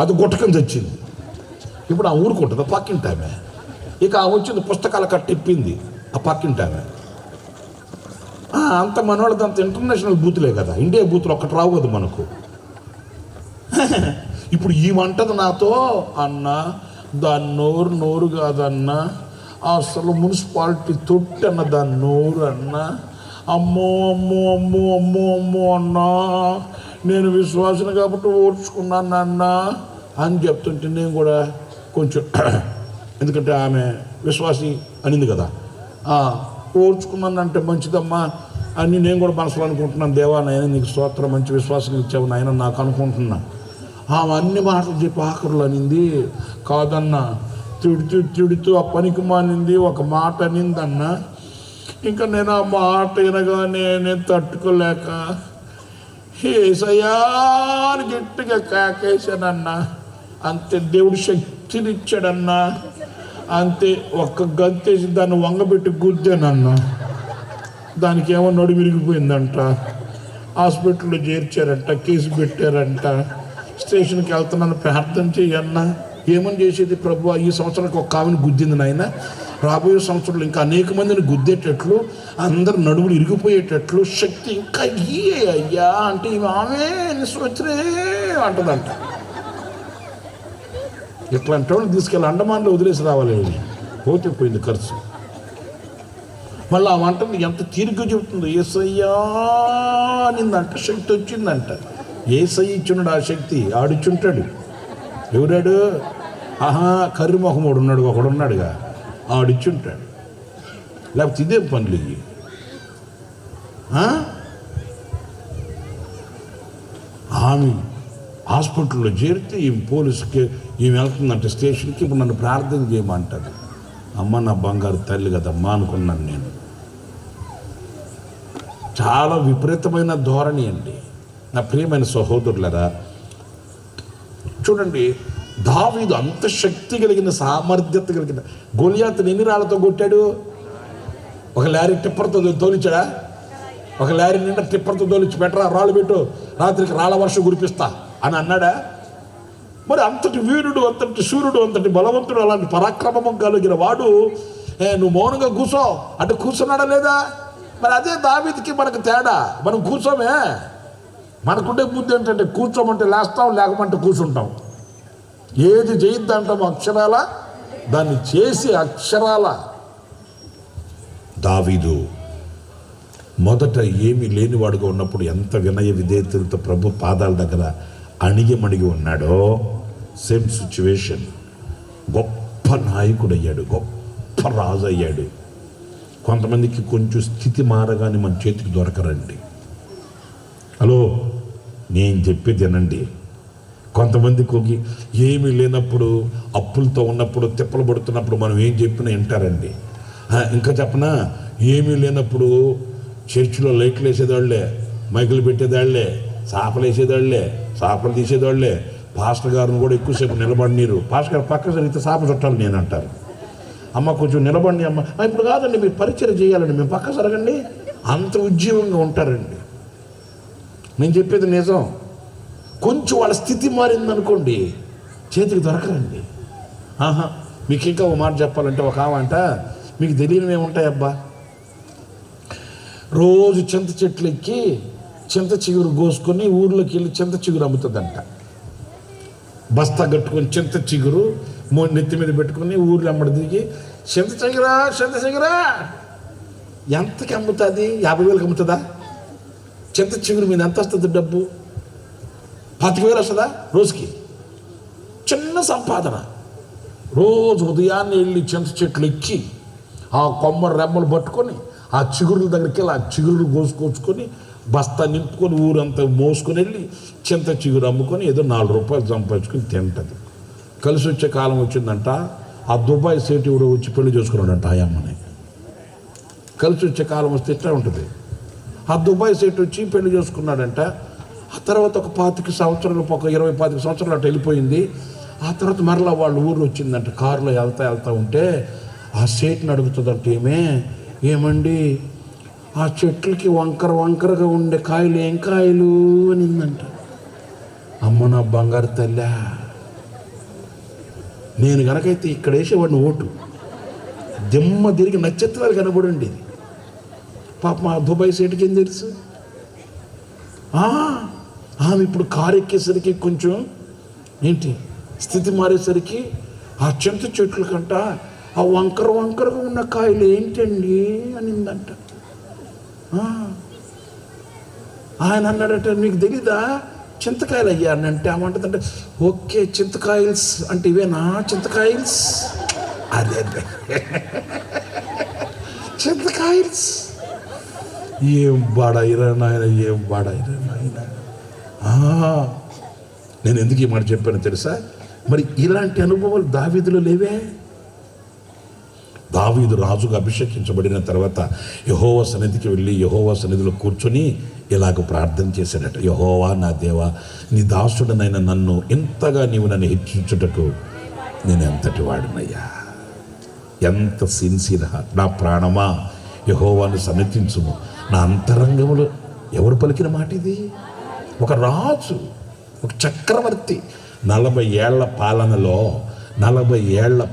అది గుట్టకం తెచ్చింది. ఇప్పుడు ఆ ఊరుకుంటుంది పక్కింటామే. ఇక ఆ వచ్చింది పుస్తకాల కట్టిప్పింది ఆ పక్కింటామే. అంత మనవాళ్ళది అంత ఇంటర్నేషనల్ బూతులే కదా, ఇండియా బూతులు ఒక్కటి రావు కదా మనకు. ఇప్పుడు ఈమంటది నాతో, అన్న దాని నోరు కాదన్నా, అసలు మున్సిపాలిటీ తొట్టి అన్న దాని నోరు అన్న, అమ్మో అమ్మో అమ్మో అమ్మో అమ్మో అన్నా, నేను విశ్వాసం కాబట్టి ఓర్చుకున్నాను అన్న అని చెప్తుంటే నేను కూడా కొంచెం, ఎందుకంటే ఆమె విశ్వాసి అనింది కదా, ఓర్చుకున్నానంటే మంచిదమ్మా అని నేను కూడా మనసులో అనుకుంటున్నాను. దేవా నాయన నీకు స్తోత్రం, మంచి విశ్వాసం ఇచ్చావు నాయన నాకు అనుకుంటున్నా. ఆమె అన్ని మాటలు చెప్పి ఆఖరులు అనింది, కాదన్నా తిడుతూ ఆ పనికి మానింది ఒక మాట అనిందన్న. ఇంకా నేను ఆ మాట వినగానే నేను తట్టుకోలేక యేసయ్యా అని గట్టిగా కేకేశానన్నా. అంతే, దేవుడు శక్తినిచ్చాడన్నా. అంతే, ఒక్క గంతేసి దాన్ని వంగబెట్టి గుద్దానన్నా. దానికి ఏమో నడు విరిగిపోయిందంట. హాస్పిటల్లో చేర్చారంట, కేసు పెట్టారంట. స్టేషన్కి వెళ్తున్నాను, ప్రార్థన చెయ్యన్నా. ఏమని చేసేది ప్రభు, ఈ సంవత్సరానికి ఒక ఆమెను గుద్దింది నాయన, రాబోయే సంవత్సరంలో ఇంకా అనేక మందిని గుద్దేటట్లు, అందరు నడుములు ఇరిగిపోయేటట్లు శక్తి ఇంకా ఇయ్యే అయ్యా అంటే ఆమె వచ్చరే అంటదంట. ఇట్లాంటి వాళ్ళు తీసుకెళ్ళి అండమాన్లో వదిలేసి రావాలి. పోతే పోయింది ఖర్చు. మళ్ళీ ఆ వంటని ఎంత తీరిగ్గా చెబుతుందో, ఏసయ్యా నిందంట, శక్తి వచ్చిందంట. ఏసయ్య ఇచ్చున్నాడు ఆ శక్తి, ఆడిచ్చుంటాడు. ఎవరాడు? కర్రి మొహముడు ఉన్నాడు, ఒకడున్నాడుగా, ఆడిచ్చుంటాడు. లేకపోతే ఇదే పనులు ఇవి. ఆమె హాస్పిటల్లో చేరితే ఈమె పోలీసుకి ఈమె వెళ్తుందంటే స్టేషన్కి. ఇప్పుడు నన్ను ప్రార్థన చేయమంటాడు. అమ్మ నా బంగారు తల్లి కదమ్మా అనుకున్నాను నేను. చాలా విపరీతమైన ధోరణి అండి. నా ప్రియమైన సహోదరులరా, చూడండి, దావీదు అంత శక్తి కలిగిన, సామర్థ్యత కలిగిన గొలియాతుని ఎన్ని రాళ్లతో కొట్టాడు? ఒక లారీ టిప్పర్తో తోలించాడా? ఒక లారీ నిండా టిప్పర్తో తోలించి, పెట్టరా రాళ్ళు పెట్టు, రాత్రికి రాళ్ళ వర్షం కురిపిస్తా అని అన్నాడా? మరి అంతటి వీరుడు, అంతటి సూర్యుడు, అంతటి బలవంతుడు, అలాంటి పరాక్రమం కలిగిన వాడు నువ్వు మౌనంగా కూర్చో అంటే కూర్చున్నాడా లేదా? మరి అదే దావీదుకి మనకు తేడా. మనం కూర్చోమే. మనకుండే బుద్ధి ఏంటంటే కూర్చోమంటే లేస్తాం, లేకమంటే కూర్చుంటాం. ఏది చేయొద్దంటాం అక్షరాల, దాన్ని చేసి అక్షరాల. దావీదు మొదట ఏమీ లేనివాడుగా ఉన్నప్పుడు ఎంత వినయ విధేయతలతో ప్రభు పాదాల దగ్గర అణిగిమణిగి ఉన్నాడో, సేమ్ సిచ్యువేషన్. గొప్ప నాయకుడు అయ్యాడు, గొప్ప రాజు అయ్యాడు. కొంతమందికి కొంచెం స్థితి మారగానే మన చేతికి దొరకరండి. హలో, నేను చెప్పేది వినండి. కొంతమందికి ఏమీ లేనప్పుడు, అప్పులతో ఉన్నప్పుడు, తిప్పలు పడుతున్నప్పుడు మనం ఏం చెప్పినా వింటారండి. ఇంకా చెప్పనా, ఏమీ లేనప్పుడు చర్చిలో లైట్లు వేసేదాళ్లే, మైకులు పెట్టేదాళ్లే, సాపలు వేసేదాళ్లే, సాపలు తీసేదాళ్లే. పాస్టర్ గారిని కూడా ఎక్కువసేపు నిలబడినీరు. పాస్టర్ గారు పక్క సరిగితే సాప చుట్టాలి నేను అంటారు. అమ్మ కొంచెం నిలబడి అమ్మ, ఇప్పుడు కాదండి మీరు పరిచయం చేయాలండి, మేము పక్క సరగండి. అంత ఉజ్జీవంగా ఉంటారండి. నేను చెప్పేది నిజం. కొంచెం వాళ్ళ స్థితి మారిందనుకోండి, చేతికి దొరకరండి. మీకు ఇంకా ఒక మాట చెప్పాలంటే, ఒక ఆమంట, మీకు తెలియనివి ఏముంటాయి అబ్బా, రోజు చింత చెట్లు ఎక్కి చింత చిగురు కోసుకొని ఊర్లోకి వెళ్ళి చింత చిగురు అమ్ముతుందంట. బస్తా కట్టుకొని చింత చిగురు నెత్తి మీద పెట్టుకుని ఊర్లో అమ్మడి దిగి, చింత చిగురా ఎంతకి అమ్ముతుంది? 50,000కి అమ్ముతుందా? చింత చిగురు మీద ఎంత వస్తుంది డబ్బు? 25,000 వస్తుందా రోజుకి? చిన్న సంపాదన. రోజు ఉదయాన్నే వెళ్ళి చింత చెట్లు ఎక్కి ఆ కొమ్మ రెమ్మలు పట్టుకొని ఆ చిగురుల దగ్గరికి వెళ్ళి ఆ చిగురులు కోసుకొచ్చుకొని బస్తా నింపుకొని ఊరంతా మోసుకొని వెళ్ళి చింత చిగురు అమ్ముకొని ఏదో 4 రూపాయలు సంపాదించుకొని తింటుంది. కలిసి వచ్చే కాలం వచ్చిందంట. ఆ దుబాయ్ సేటు కూడా వచ్చి పెళ్లి చేసుకున్నాడంట ఆ అమ్మని. కలిసి వచ్చే కాలం వస్తే ఎట్లా ఉంటుంది? ఆ దుబాయ్ సేటు వచ్చి పెళ్లి చేసుకున్నాడంట. ఆ తర్వాత ఒక 25 సంవత్సరాలు, ఒక 20-25 సంవత్సరాలు అటు వెళ్ళిపోయింది. ఆ తర్వాత మరలా వాళ్ళ ఊరు వచ్చిందంట. కారులో వెళ్తా ఉంటే ఆ సేటుని అడుగుతుందంట, ఏమండి ఆ చెట్లకి వంకరగా ఉండే కాయలు ఏం కాయలు అనిందంట. అమ్మ నా బంగారు తల్లా, నేను గనకైతే ఇక్కడ వేసేవాడిని ఓటు దిమ్మ తిరిగి నక్షత్రాలు కనబడండి. పాప మా దుబాయ్ సేటుకి ఏం తెలుసు? ఆమె ఇప్పుడు కారు ఎక్కేసరికి కొంచెం స్థితి మారేసరికి ఆ చింత చెట్ల కంట ఆ వంకరగా ఉన్న కాయలు ఏంటండి అనిందంట. ఆయన అన్నాడట, మీకు తెలీదా చింతకాయలు అయ్యా అని అంటే ఏమంటుందంటే, ఓకే చింతకాయల్స్ అంటే ఇవేనా చింతకాయల్స్? అదే చింతకాయల్స్. ఏం బాడైరా నాయన, ఏం బాడైరా నాయన. నేను ఎందుకు ఈ మాట చెప్పాను తెలుసా? మరి ఇలాంటి అనుభవాలు దావీదులో లేవే. దావీదు రాజుగా అభిషేకించబడిన తర్వాత యెహోవా సన్నిధికి వెళ్ళి యెహోవా సన్నిధిలో కూర్చొని ఇలాగ ప్రార్థన చేశాడట, యెహోవా నా దేవా, నీ దాసుడనైన నన్ను ఇంతగా నీవు నన్ను హెచ్చించుటకు నేను ఎంతటి వాడినయ్యా, ఎంత సిన్సియర్ హార్ట్. నా ప్రాణమా యెహోవాను సన్నతించుము, నా అంతరంగములో. ఎవరు పలికిన మాట ఇది? ఒక రాజు, ఒక చక్రవర్తి 40 ఏళ్ల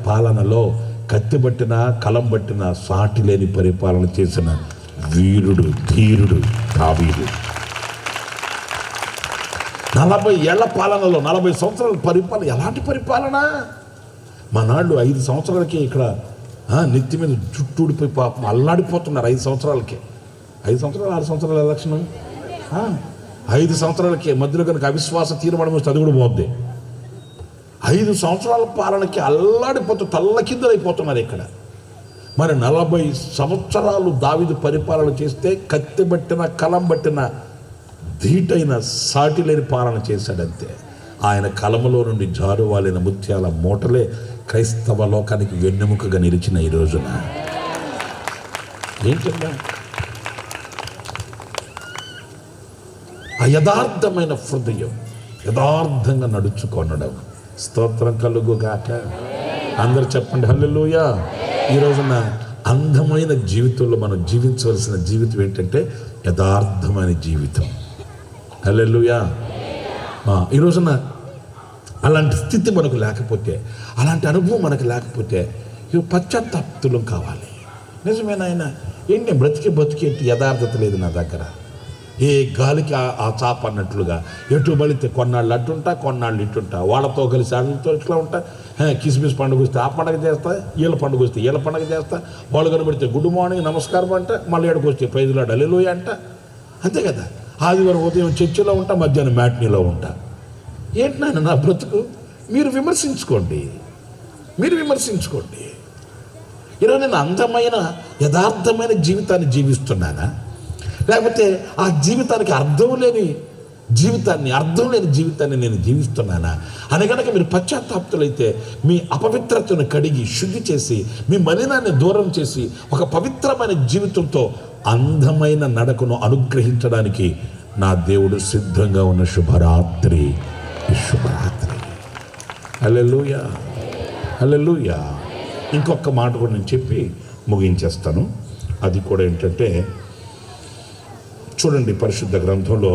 పాలనలో కత్తిబట్టిన కలం పట్టిన సాటి లేని పరిపాలన చేసిన వీరుడు, ధీరుడు దావీదు. 40 ఏళ్ల పాలనలో 40 సంవత్సరాల పరిపాలన. ఎలాంటి పరిపాలన? మనాళ్ళు 5 సంవత్సరాలకి ఇక్కడ నెత్తి మీద జుట్టు ఊడిపోయి పాపం అల్లాడిపోతున్నారు. 5 సంవత్సరాలకే 5 సంవత్సరాలు 6 సంవత్సరాల ఎలక్షన్ 5 సంవత్సరాలకే మధ్యలో కనుక అవిశ్వాస తీర్మానం వస్తే అది కూడా పోద్ది. 5 సంవత్సరాల పాలనకి అల్లాడిపోతూ తల్ల కిందలైపోతున్నారు ఇక్కడ. మరి 40 సంవత్సరాలు దావీదు పరిపాలన చేస్తే కత్తిబట్టిన కలం పట్టిన ధీటైన సాటి లేని పాలన చేశాడంతే. ఆయన కలములో నుండి జారువాలిన ముత్యాల మూటలే క్రైస్తవ లోకానికి వెన్నెముకగా నిలిచిన ఈ రోజున ఏంటంటే ఆ యథార్థమైన హృదయం, యథార్థంగా నడుచుకొనడం. స్తోత్రం కలుగుగాక. అందరూ చెప్పండి హల్లెలూయా. ఈ రోజున అందమైన జీవితంలో మనం జీవించవలసిన జీవితం ఏంటంటే యథార్థమైన జీవితం. హల్లెలూయా. ఈ రోజున అలాంటి స్థితి మనకు లేకపోతే, అలాంటి అనుభవం మనకు లేకపోతే పశ్చాత్తాపతులం కావాలి. నిజమేనాయన, ఏంటి బ్రతికి యథార్థత లేదు నా దగ్గర. ఏ గాలికి ఆ చాప అన్నట్లుగా ఎటు బలితే కొన్నాళ్ళు అటుంటా, కొన్నాళ్ళు ఇటుంటా, వాళ్ళతో కలిసి వాళ్ళతో ఇట్లా ఉంటా. కిస్మిస్ పండుగ వస్తే ఆ పండుగ చేస్తా, వీళ్ళ పండుగ వస్తే వీళ్ళ పండుగ చేస్తా, వాళ్ళు కనబడితే గుడ్ మార్నింగ్ నమస్కారం అంట, మళ్ళీ ఏడుకు వస్తే ప్రైజ్లాడ్ హల్లెలూయా అంట. అంతే కదా. ఆదివారం ఉదయం చర్చిలో ఉంటా, మధ్యాహ్నం మ్యాట్నీలో ఉంటా. ఏంటి నాయన నా బ్రతుకు? మీరు విమర్శించుకోండి. ఈరోజు నేను అందమైన యథార్థమైన జీవితాన్ని జీవిస్తున్నానా, లేకపోతే ఆ జీవితానికి అర్థం లేని జీవితాన్ని నేను జీవిస్తున్నానా అని కనుక మీరు పశ్చాత్తాపతులైతే మీ అపవిత్రతను కడిగి శుద్ధి చేసి మీ మలినాన్ని దూరం చేసి ఒక పవిత్రమైన జీవితంతో అందమైన నడకను అనుగ్రహించడానికి నా దేవుడు సిద్ధంగా ఉన్న శుభరాత్రి. హల్లెలూయా, హల్లెలూయా. ఇంకొక మాట కూడా నేను చెప్పి ముగించేస్తాను. అది కూడా ఏంటంటే, చూడండి పరిశుద్ధ గ్రంథంలో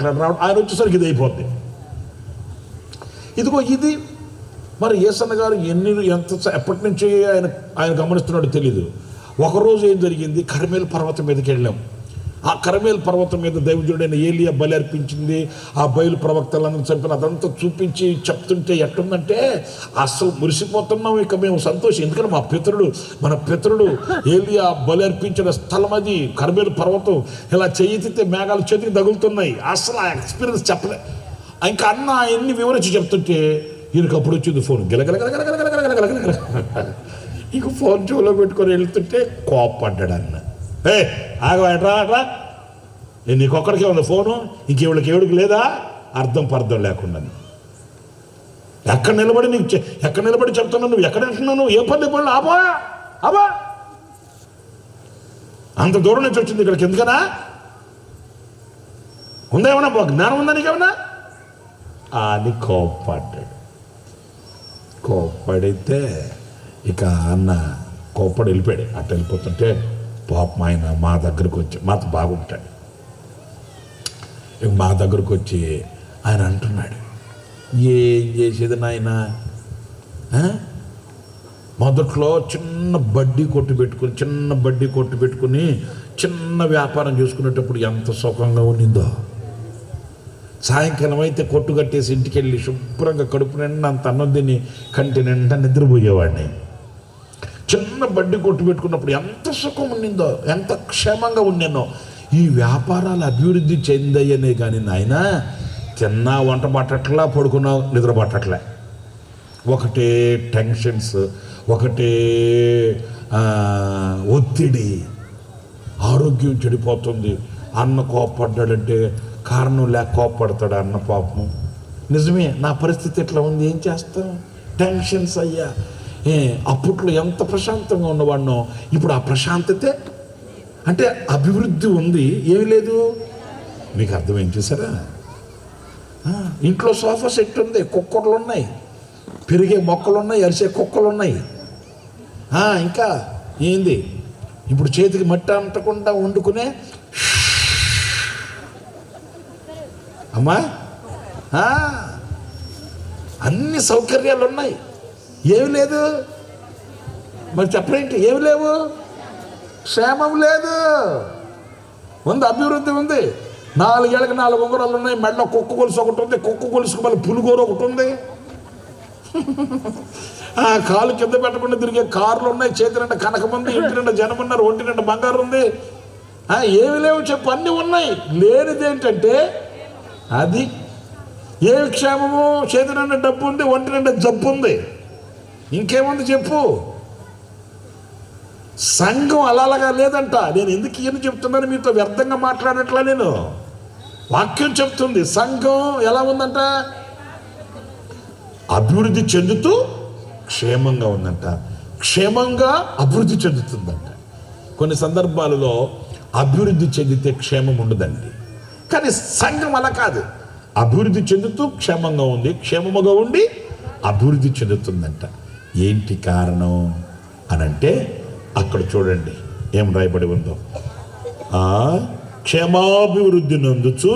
రావడం, ఆయన వచ్చేసరికి ఇది అయిపోద్ది. ఇదిగో ఇది మరి యేసన్న గారు ఎప్పటి నుంచి ఆయన గమనిస్తున్నాడో తెలీదు. ఒకరోజు ఏం జరిగింది, కర్మేలు పర్వతం మీదకి వెళ్ళాం. ఆ కర్మేలు పర్వతం మీద దైవజనుడైన ఏలియా బలి అర్పించింది, ఆ బయలు ప్రవక్తలందరూ చంపిన అదంతా చూపించి చెప్తుంటే ఎట్టుందంటే అస్సలు మురిసిపోతున్నాం. ఇక మేము సంతోషం, ఎందుకంటే మన పితరుడు ఏలియా బలి అర్పించిన స్థలం అది కర్మేలు పర్వతం. ఇలా చెయ్యితే మేఘాలు చేతికి తగులుతున్నాయి. అసలు ఆ ఎక్స్పీరియన్స్ చెప్పలే. ఇంకా అన్న ఎన్ని వివరించి చెప్తుంటే ఈయనకు అప్పుడు వచ్చింది ఫోన్, గిలగలగలగలగలగలగలగలగలగల. ఇక ఫోన్ చెవులో పెట్టుకొని వెళ్తుంటే కోపడ్డాడు అన్న. ఆగరా, నీకొక్కడికే ఉంది ఫోను, ఇంకెవడికి లేదా, అర్థం పర్థం లేకుండా. ఎక్కడ నిలబడి చెప్తున్నావు, నువ్వు ఎక్కడ అంటున్నావు, నువ్వు ఏ పనులు ఆబా అంత దూరం నుంచి వచ్చింది ఇక్కడికి ఎందుకనా, ఉందా ఏమన్నా జ్ఞానం ఉందా నీకేమన్నా అని కోప్పడితే ఇక అన్న కోప్పడి వెళ్ళిపోయాడు. అట్ట వెళ్ళిపోతుంటే పాపం ఆయన మా దగ్గరకు వచ్చి, మాతో బాగుంటాడు, మా దగ్గరకు వచ్చి ఆయన అంటున్నాడు, ఏం చేసేది నాయన, మొదట్లో చిన్న బడ్డీ కొట్టు పెట్టుకుని చిన్న వ్యాపారం చేసుకునేటప్పుడు ఎంత సుఖంగా ఉండిందో. సాయంకాలం అయితే కొట్టు కట్టేసి ఇంటికి వెళ్ళి శుభ్రంగా కడుపు నిండా అంత అన్నం తిని కంటి నిండా నిద్రపోయేవాడిని. చిన్న బడ్డీ కొట్టు పెట్టుకున్నప్పుడు ఎంత సుఖం ఉండిందో, ఎంత క్షేమంగా ఉన్నానో. ఈ వ్యాపారాలు అభివృద్ధి చెందాయనే కానీ నాయన తిన్నా వంట పట్టట్లా, పడుకున్నా నిద్ర పట్టట్లే. ఒకటే టెన్షన్స్, ఒకటే ఒత్తిడి, ఆరోగ్యం చెడిపోతుంది. అన్న కోప్పడ్డాడంటే కారణం లేక కోప్పడతాడు అన్న. పాపం నిజమే, నా పరిస్థితి ఎట్లా ఉంది, ఏం చేస్తాం, టెన్షన్స్ అయ్యా. అప్పట్లో ఎంత ప్రశాంతంగా ఉన్నవాడినో ఇప్పుడు ఆ ప్రశాంతతే అంటే అభివృద్ధి ఉంది, ఏమి లేదు. మీకు అర్థమేం చూసారా, ఇంట్లో సోఫా సెట్ ఉంది, కుక్కర్లు ఉన్నాయి, పెరిగే మొక్కలు ఉన్నాయి, అరిసే కుక్కలు ఉన్నాయి. ఇంకా ఏంది, ఇప్పుడు చేతికి మట్టి అంటకుండా వండుకునే అమ్మా అన్ని సౌకర్యాలు ఉన్నాయి, ఏమి లేదు. మరి చెప్పలేంటి, ఏమి లేవు? క్షేమం లేదు. ఉంది, అభివృద్ధి ఉంది. 4 ఏళ్ళకి 4 ఉంగరాలు ఉన్నాయి, మెడలో కుక్క గొలుసు ఒకటి ఉంది, కుక్క గొలుసుకు మళ్ళీ పులిగోరు ఒకటి ఉంది, కాలు కింద పెట్టకుండా తిరిగే కార్లు ఉన్నాయి, చేతి నిండా కనకం ఉంది, ఇంటి నిండా జనం ఉన్నారు, ఒంటి నిండా బంగారు ఉంది. ఏమి లేవు చెప్పు, అన్నీ ఉన్నాయి. లేనిది ఏంటంటే అది. ఏ క్షేమము? చేతి నిండా డబ్బు ఉంది, ఒంటి నిండా జబ్బు ఉంది, ఇంకేముంది చెప్పు? సంఘం అలాగా లేదంట. నేను ఎందుకు ఈయన చెప్తున్నాను, మీతో వ్యర్థంగా మాట్లాడట్లా. నేను వాక్యం చెప్తుంది. సంఘం ఎలా ఉందంట? అభివృద్ధి చెందుతూ క్షేమంగా ఉందంట. క్షేమంగా అభివృద్ధి చెందుతుందంట. కొన్ని సందర్భాలలో అభివృద్ధి చెందితే క్షేమం ఉండదండి. కానీ సంఘం అలా కాదు, అభివృద్ధి చెందుతూ క్షేమంగా ఉంది, క్షేమముగా ఉండి అభివృద్ధి చెందుతుందంట. ఏంటి కారణం అనంటే అక్కడ చూడండి ఏం రాయబడి ఉందో. క్షేమాభివృద్ధి నందుచు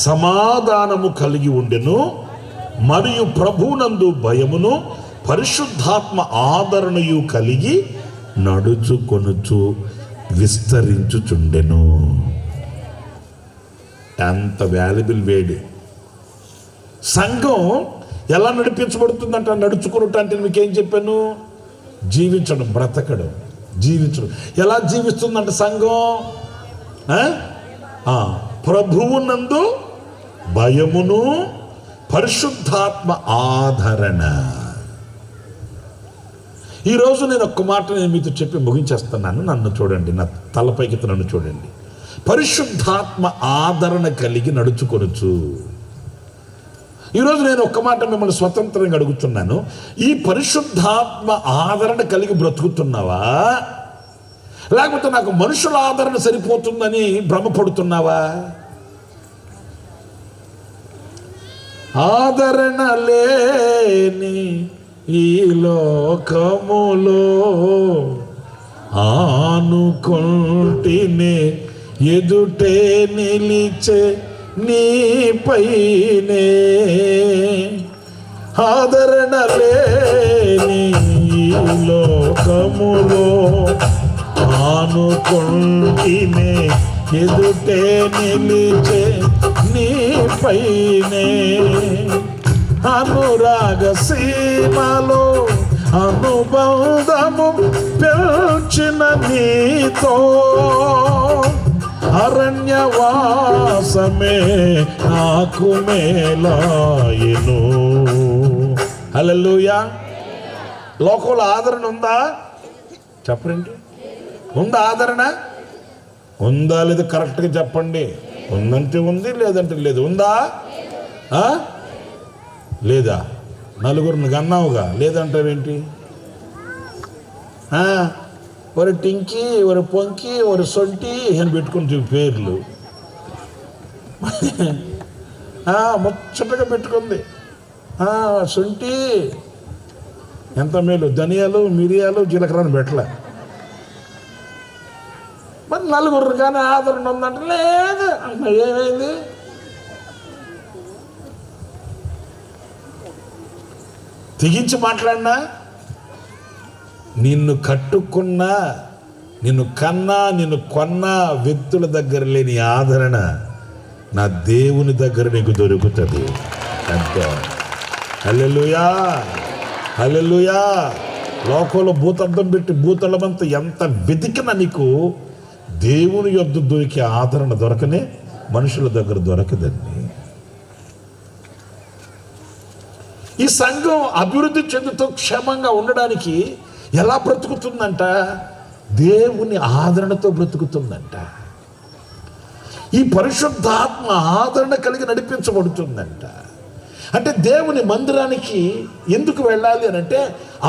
సమాధానము కలిగి ఉండెను, మరియు ప్రభునందు భయమును పరిశుద్ధాత్మ ఆదరణయు కలిగి నడుచుకొనుచు విస్తరించుచుండెను. ఎంత వాల్యుబుల్ వేడి. సంఘం ఎలా నడిపించబడుతుందంట? నడుచుకున్నట్టు అంటే మీకేం చెప్పాను? జీవించడం, బ్రతకడం, జీవించడం. ఎలా జీవిస్తుందంట సంఘం? ప్రభువునందు భయమును పరిశుద్ధాత్మ ఆదరణ. ఈరోజు నేను ఒక్క మాట నేను మీతో చెప్పి ముగించేస్తున్నాను. నన్ను చూడండి, నా తలపైకి నన్ను చూడండి. పరిశుద్ధాత్మ ఆదరణ కలిగి నడుచుకొనొచ్చు. ఈరోజు నేను ఒక్క మాట మిమ్మల్ని స్వతంత్రంగా అడుగుతున్నాను. ఈ పరిశుద్ధాత్మ ఆదరణ కలిగి బ్రతుకుతున్నావా, లేకపోతే నాకు మనుషుల ఆదరణ సరిపోతుందని భ్రమపడుతున్నావా? ఆదరణ లేని ఈ లోకములో ఆనుకొంటినే ఎదుటే నిలిచే నీపైనే. ఆదరణ లేని ఈ లోకములో ఆనుకొంటినే ఎదుటే నిలిచే నీపైనే. అనురాగ సీమలో అనుబంధము పెంచిన నీతో అరణ్యవాసమే నాకు మేలాయెను. హల్లెలూయా. లోకంలో ఆదరణ ఉందా? చెప్పండి, ఉందా ఆదరణ? ఉందా లేదు? కరెక్ట్గా చెప్పండి. ఉందంటే ఉంది, లేదంటే లేదు. ఉందా లేదా? నలుగురిని కన్నావుగా, లేదంటావేంటి? ఒక టింకి, ఒక పొంకి, ఒక సొంటి అని పెట్టుకుని పేర్లు ముచ్చటగా పెట్టుకుంది. సొంటి ఎంత మేలు, ధనియాలు, మిరియాలు, జీలకర్రని పెట్టలే. మరి నలుగురు కానీ ఆదరణ ఉందంటే లేదు. ఏమైంది? తెగించి మాట్లాడినా, నిన్ను కట్టుకున్నా, నిన్ను కన్నా, నిన్ను కొన్న వ్యక్తుల దగ్గర లేని ఆదరణ నా దేవుని దగ్గర నీకు దొరుకుతుంది అంతే. హల్లెలూయా, హల్లెలూయా. లోకంలో భూతద్దం పెట్టి భూతలమంతా ఎంత వెతికినా నీకు దేవుని యొద్ద దొరికే ఆదరణ దొరకనే మనుషుల దగ్గర దొరకదండి. ఈ సంఘం అభివృద్ధి చెందుతూ క్షేమంగా ఉండడానికి ఎలా బ్రతుకుతుందంట? దేవుని ఆదరణతో బ్రతుకుతుందంట. ఈ పరిశుద్ధాత్మ ఆదరణ కలిగి నడిపించబడుతుందంట. అంటే దేవుని మందిరానికి ఎందుకు వెళ్ళాలి అని అంటే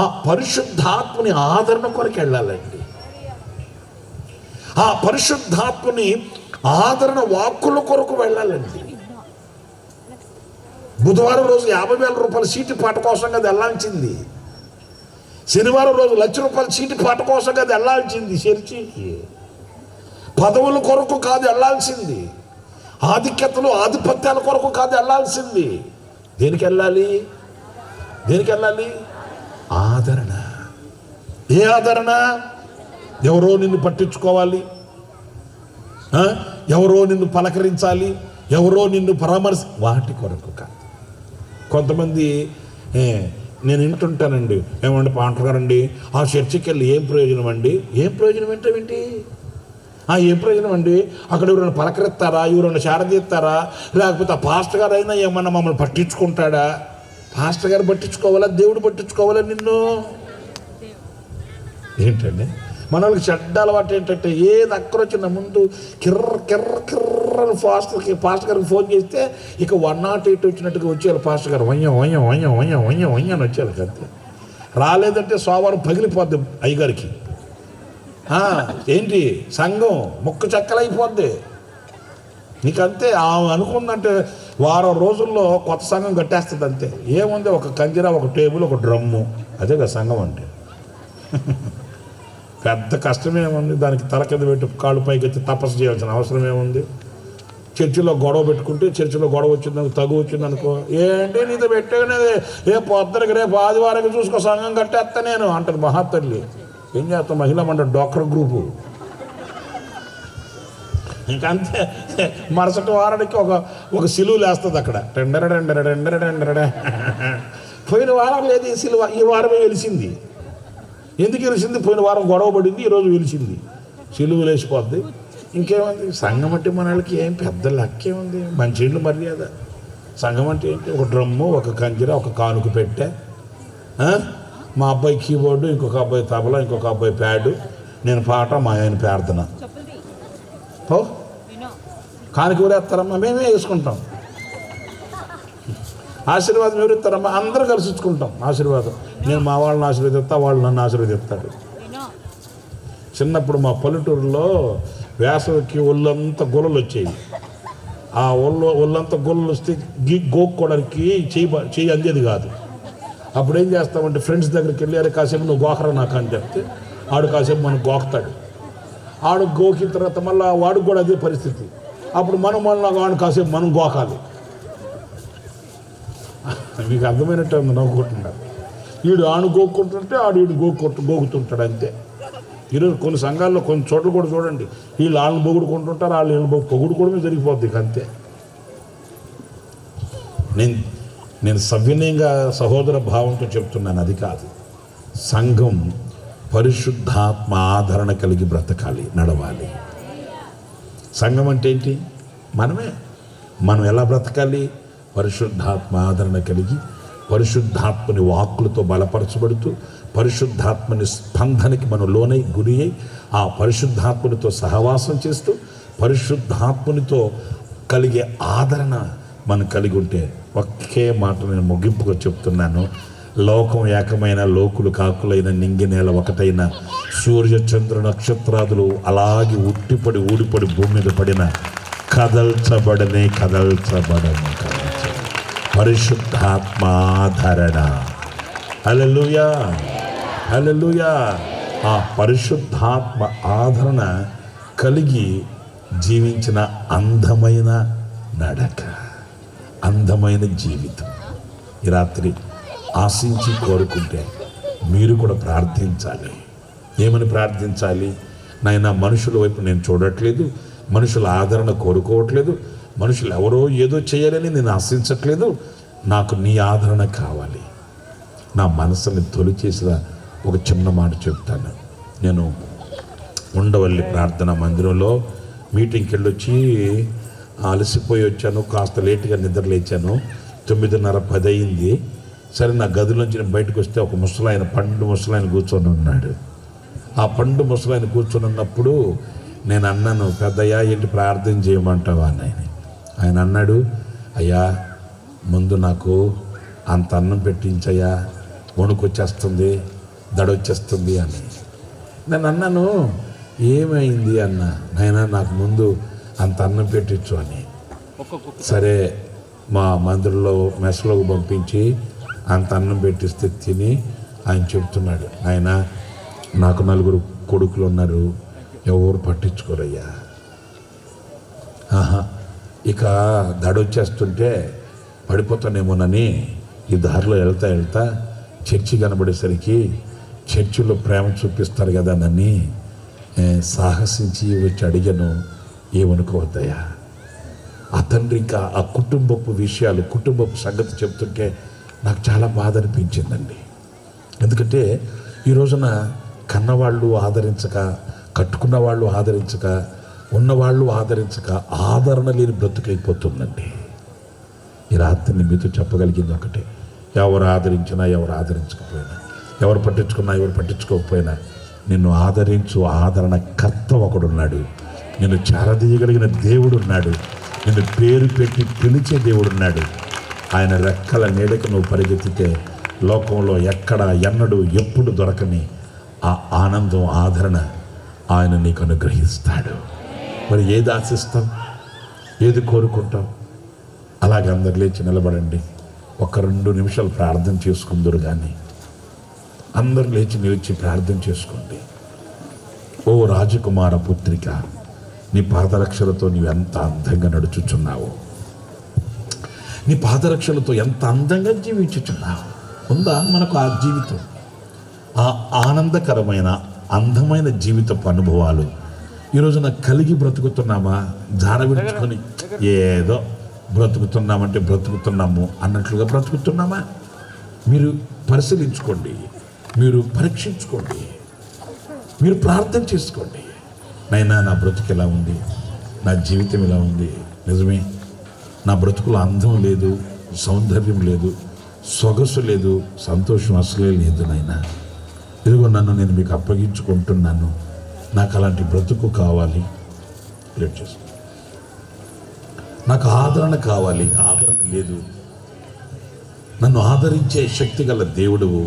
ఆ పరిశుద్ధాత్మని ఆదరణ కొరకు వెళ్ళాలండి. ఆ పరిశుద్ధాత్మని ఆదరణ వాక్కుల కొరకు వెళ్ళాలండి. బుధవారం రోజు 50,000 రూపాయల సీటు పాట కోసం కదా వెళ్ళాల్సింది. శనివారం రోజు ₹1,00,000 సీటు పాట కోసం కదా వెళ్ళాల్సింది. చర్చికి పదవుల కొరకు కాదు వెళ్ళాల్సింది. ఆధిక్యతలు ఆధిపత్యాల కొరకు కాదు వెళ్ళాల్సింది. దేనికి వెళ్ళాలి? ఆదరణ. ఏ ఆదరణ? ఎవరో నిన్ను పట్టించుకోవాలి, ఎవరో నిన్ను పలకరించాలి, ఎవరో నిన్ను వాటి కొరకు కాదు. కొంతమంది నేను వింటుంటానండి, ఏమండి పాంటర్ గారండి ఆ చర్చికి వెళ్ళి ఏం ప్రయోజనం అండి? ఏం ప్రయోజనం ఏంటేంటి? ఏం ప్రయోజనం అండి? అక్కడ ఎవరైనా పలకరిస్తారా? ఎవరైనా శారదీస్తారా? లేకపోతే ఆ పాస్టర్ గారు అయినా ఏమన్నా మమ్మల్ని పట్టించుకుంటాడా? పాస్టర్ గారు పట్టించుకోవాలా? దేవుడు పట్టించుకోవాలా నిన్ను? ఏంటండి మన వాళ్ళకి చెడ్డ అలవాటు ఏంటంటే ఏది అక్కడ వచ్చిన ముందు కిర్ర పాస్టర్ గారికి ఫోన్ చేస్తే ఇక 108 వచ్చినట్టుగా వచ్చేయాలి. పాస్టర్ గారు వయ్యం అని వచ్చేయాలి. అంతే. రాలేదంటే సోమవారం పగిలిపోద్ది అయ్యగారికి. ఏంటి సంఘం ముక్క చెక్కలైపోద్ది. నీకంతే అనుకుందంటే వారం రోజుల్లో కొత్త సంఘం కట్టేస్తుంది. అంతే. ఏముంది? ఒక కంజరా, ఒక టేబుల్, ఒక డ్రమ్ము, అదే కదా సంఘం అంటే. పెద్ద కష్టమేముంది? దానికి తల కింద పెట్టి కాళ్ళు పైకి ఎత్తి తపస్సు చేయాల్సిన అవసరం ఏముంది? చర్చిలో గొడవ పెట్టుకుంటే చర్చిలో గొడవ వచ్చిందనుకో, తగు వచ్చిందనుకో, ఏంటి నీతో పెట్టేది? పొద్దునకి రేపు ఆదివారం చూసుకో సంఘం కట్టేస్తా నేను అంటారు మహాతల్లి. ఏం చేస్తాం? మహిళా మండలి డోక్రా గ్రూపు. ఇంకంతే. మరుసటి వారానికి ఒక సిలువలు వేస్తుంది అక్కడ. పోయిన వారం లేదు ఈ సిలువ, ఈ వారమే వెలిసింది. ఎందుకు వెలిసింది? పోయిన వారం గొడవ పడింది, ఈరోజు వెలిసింది. సిలువలు వేసిపోద్ది. ఇంకేముంది? సంఘం అంటే మన వాళ్ళకి ఏం పెద్ద లక్కేముంది? మంచినీళ్ళు మర్యాద. సంఘం అంటే ఏంటి? ఒక డ్రమ్ము, ఒక కంజర, ఒక కానుక పెట్టే, మా అబ్బాయి కీబోర్డు, ఇంకొక అబ్బాయి తబలా, ఇంకొక అబ్బాయి ప్యాడు, నేను పాట, మా ఆయన ప్రార్థన. కానుక ఎవరు వేస్తారమ్మా? మేమే వేసుకుంటాం. ఆశీర్వాదం ఎవరు ఇస్తారమ్మా? అందరూ కలిసి ఇచ్చుకుంటాం ఆశీర్వాదం. నేను మా వాళ్ళని ఆశీర్వదిస్తా, వాళ్ళు నన్ను ఆశీర్వదిస్తారు. చిన్నప్పుడు మా పల్లెటూరులో వేసవికి ఒళ్ళంతా గొల్లలు వచ్చేవి. ఆ ఒళ్ళంతా గొల్లలు వస్తే గోక్కోవడానికి చెయ్యి అందేది కాదు. అప్పుడు ఏం చేస్తామంటే ఫ్రెండ్స్ దగ్గరికి వెళ్ళి, అరే కాసేపు నువ్వు గోకరా నాకు అని చెప్తే ఆడు కాసేపు మనం గోకుతాడు. ఆడు గోకిన తర్వాత మళ్ళీ వాడికి కూడా అదే పరిస్థితి. అప్పుడు మనం వాడిని కాసేపు మనం గోకాలి. మీకు అర్థమైనట్టు నవ్వుకుంటున్నారు. వీడు ఆడు గోక్కుంటుంటే వీడు గోకుతుంటాడు. అంతే. ఈరోజు కొన్ని సంఘాల్లో కొన్ని చోట్ల కూడా చూడండి, వీళ్ళు వాళ్ళని పొగుడుకుంటుంటారు, వాళ్ళు వీళ్ళు పొగుడుకోవడమే జరిగిపోద్ది. అంతే. నేను సవ్యనయంగా సహోదర భావంతో చెప్తున్నాను, అది కాదు. సంఘం పరిశుద్ధాత్మ ఆదరణ కలిగి బ్రతకాలి, నడవాలి. సంఘం అంటే ఏంటి? మనం ఎలా బ్రతకాలి? పరిశుద్ధాత్మ ఆదరణ కలిగి, పరిశుద్ధాత్మని వాక్కులతో బలపరచబడుతూ, పరిశుద్ధాత్మని స్పందనకి మనం లోనై గురి అయి, ఆ పరిశుద్ధాత్మనితో సహవాసం చేస్తూ, పరిశుద్ధాత్మనితో కలిగే ఆదరణ మనం కలిగి ఉంటే, ఒకే మాట నేను ముగింపుగా చెప్తున్నాను, లోకం ఏకమైన, లోకులు కాకులైన, నింగి నేల ఒకటైన, సూర్య చంద్ర నక్షత్రాదులు అలాగే ఉట్టిపడి ఊడిపడి భూమి మీద పడిన కదల్చబడని పరిశుద్ధాత్మ ఆదరణ. హల్లెలూయా, హల్లెలూయా. ఆ పరిశుద్ధాత్మ ఆదరణ కలిగి జీవించిన అందమైన నడక, అందమైన జీవితం ఈ రాత్రి ఆశించి కోరుకుంటే మీరు కూడా ప్రార్థించాలి. ఏమని ప్రార్థించాలి? నాయనా, మనుషుల వైపు నేను చూడట్లేదు, మనుషుల ఆదరణ కోరుకోవట్లేదు, మనుషులు ఎవరో ఏదో చేయాలని నేను ఆశించట్లేదు, నాకు నీ ఆదరణ కావాలి. నా మనసుని తొలిచేసిన ఒక చిన్న మాట చెప్తాను. నేను ఉండవల్లి ప్రార్థనా మందిరంలో మీటింగ్కి వెళ్ళొచ్చి అలసిపోయి వచ్చాను, కాస్త లేటుగా నిద్ర లేచాను. 9:30 అయింది. సరే, నా గదిలోంచి నేను బయటకు వస్తే ఒక ముసలాయన, పండు ముసలాయన కూర్చొని ఉన్నాడు. ఆ పండు ముసలాయన కూర్చొని ఉన్నప్పుడు నేను అన్నాను, పెద్దయ్యా ఏంటి ప్రార్థన చేయమంటావా అని. ఆయన అన్నాడు, అయ్యా ముందు నాకు అంత అన్నం పెట్టించయ్యా, వణుకొచ్చేస్తుంది, దడొచ్చేస్తుంది అని. నేను అన్నాను, ఏమైంది అన్న. నాయనా, నాకు ముందు అంత అన్నం పెట్టించు అని. సరే, మా మందిరంలో మెస్లోకి పంపించి అంత అన్నం పెట్టిస్తే తిని ఆయన చెప్తున్నాడు, ఆయన నాకు 4 కొడుకులు ఉన్నారు, ఎవరు పట్టించుకోరయ్యా. ఇక దడొచ్చేస్తుంటే పడిపోతానేమోనని ఈ దారిలో వెళ్తా చర్చి కనబడేసరికి చర్చిలో ప్రేమ చూపిస్తారు కదా నన్ను సాహసించి వచ్చి అడిగాను. ఏమనుకోవద్దయ్యా. ఆ తండ్రి ఇంకా ఆ కుటుంబపు విషయాలు, కుటుంబపు సంగతి చెప్తుంటే నాకు చాలా బాధ అనిపించిందండి. ఎందుకంటే ఈ రోజున కన్నవాళ్ళు ఆదరించక, కట్టుకున్న వాళ్ళు ఆదరించక, ఉన్నవాళ్ళు ఆదరించక ఆదరణ లేని బ్రతుకైపోతుందండి. ఈ రాత్రిని మీతో చెప్పగలిగింది ఒకటే, ఎవరు ఆదరించినా ఎవరు ఆదరించకపోయినా, ఎవరు పట్టించుకున్నా ఎవరు పట్టించుకోకపోయినా నిన్ను ఆదరించు ఆదరణ కర్త ఒకడున్నాడు. నిన్ను చేరదీయగలిగిన దేవుడు ఉన్నాడు. నిన్ను పేరు పెట్టి పిలిచే దేవుడు ఉన్నాడు. ఆయన రెక్కల నీడకు నువ్వు పరిగెత్తితే లోకంలో ఎక్కడ ఎన్నడూ ఎప్పుడు దొరకని ఆ ఆనందం, ఆదరణ ఆయన నీకు అనుగ్రహిస్తాడు. మరి ఏది ఆశిస్తాం, ఏది కోరుకుంటాం? అలాగే అందరు లేచి నిలబడండి. ఒక 2 నిమిషాలు ప్రార్థన చేసుకుందరు. కానీ అందరూ లేచి నిలిచి ప్రార్థన చేసుకోండి. ఓ రాజకుమార పుత్రిక, నీ పాదరక్షలతో నీవు ఎంత అందంగా నడుచుచున్నావు. నీ పాదరక్షలతో ఎంత అందంగా జీవించుచున్నావు. ఉందా మనకు ఆ జీవితం? ఆ ఆనందకరమైన అందమైన జీవితపు అనుభవాలు ఈరోజున కలిగి బ్రతుకుతున్నామా? జారవిడుచుకొని ఏదో బ్రతుకుతున్నామంటే బ్రతుకుతున్నాము అన్నట్లుగా బ్రతుకుతున్నామా? మీరు పరిశీలించుకోండి, మీరు పరీక్షించుకోండి, మీరు ప్రార్థన చేసుకోండి. నైనా నా బ్రతుకు ఎలా ఉంది, నా జీవితం ఎలా ఉంది? నిజమే, నా బ్రతుకులో అందం లేదు, సౌందర్యం లేదు, సొగసు లేదు, సంతోషం అసలే లేదు. నైనా ఇదిగో నన్ను నేను మీకు అప్పగించుకుంటున్నాను. నాకు అలాంటి బ్రతుకు కావాలి. ప్లేట్ చేసుకో. నాకు ఆదరణ కావాలి, ఆదరణ లేదు. నన్ను ఆదరించే శక్తి గల దేవుడువు,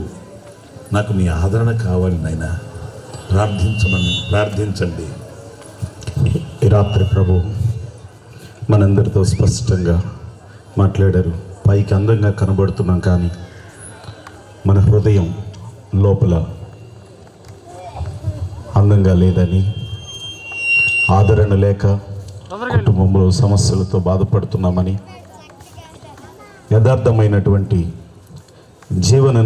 నాకు నీ ఆదరణ కావాలి నాయనా. ప్రార్థించండి. ఈ రాత్రి ప్రభు మనందరితో స్పష్టంగా మాట్లాడారు. పైకి అందంగా కనబడుతున్నాం, కానీ మన హృదయం లోపల అందంగా లేదని, ఆదరణ లేక కుటుంబంలో సమస్యలతో బాధపడుతున్నామని, యథార్థమైనటువంటి జీవన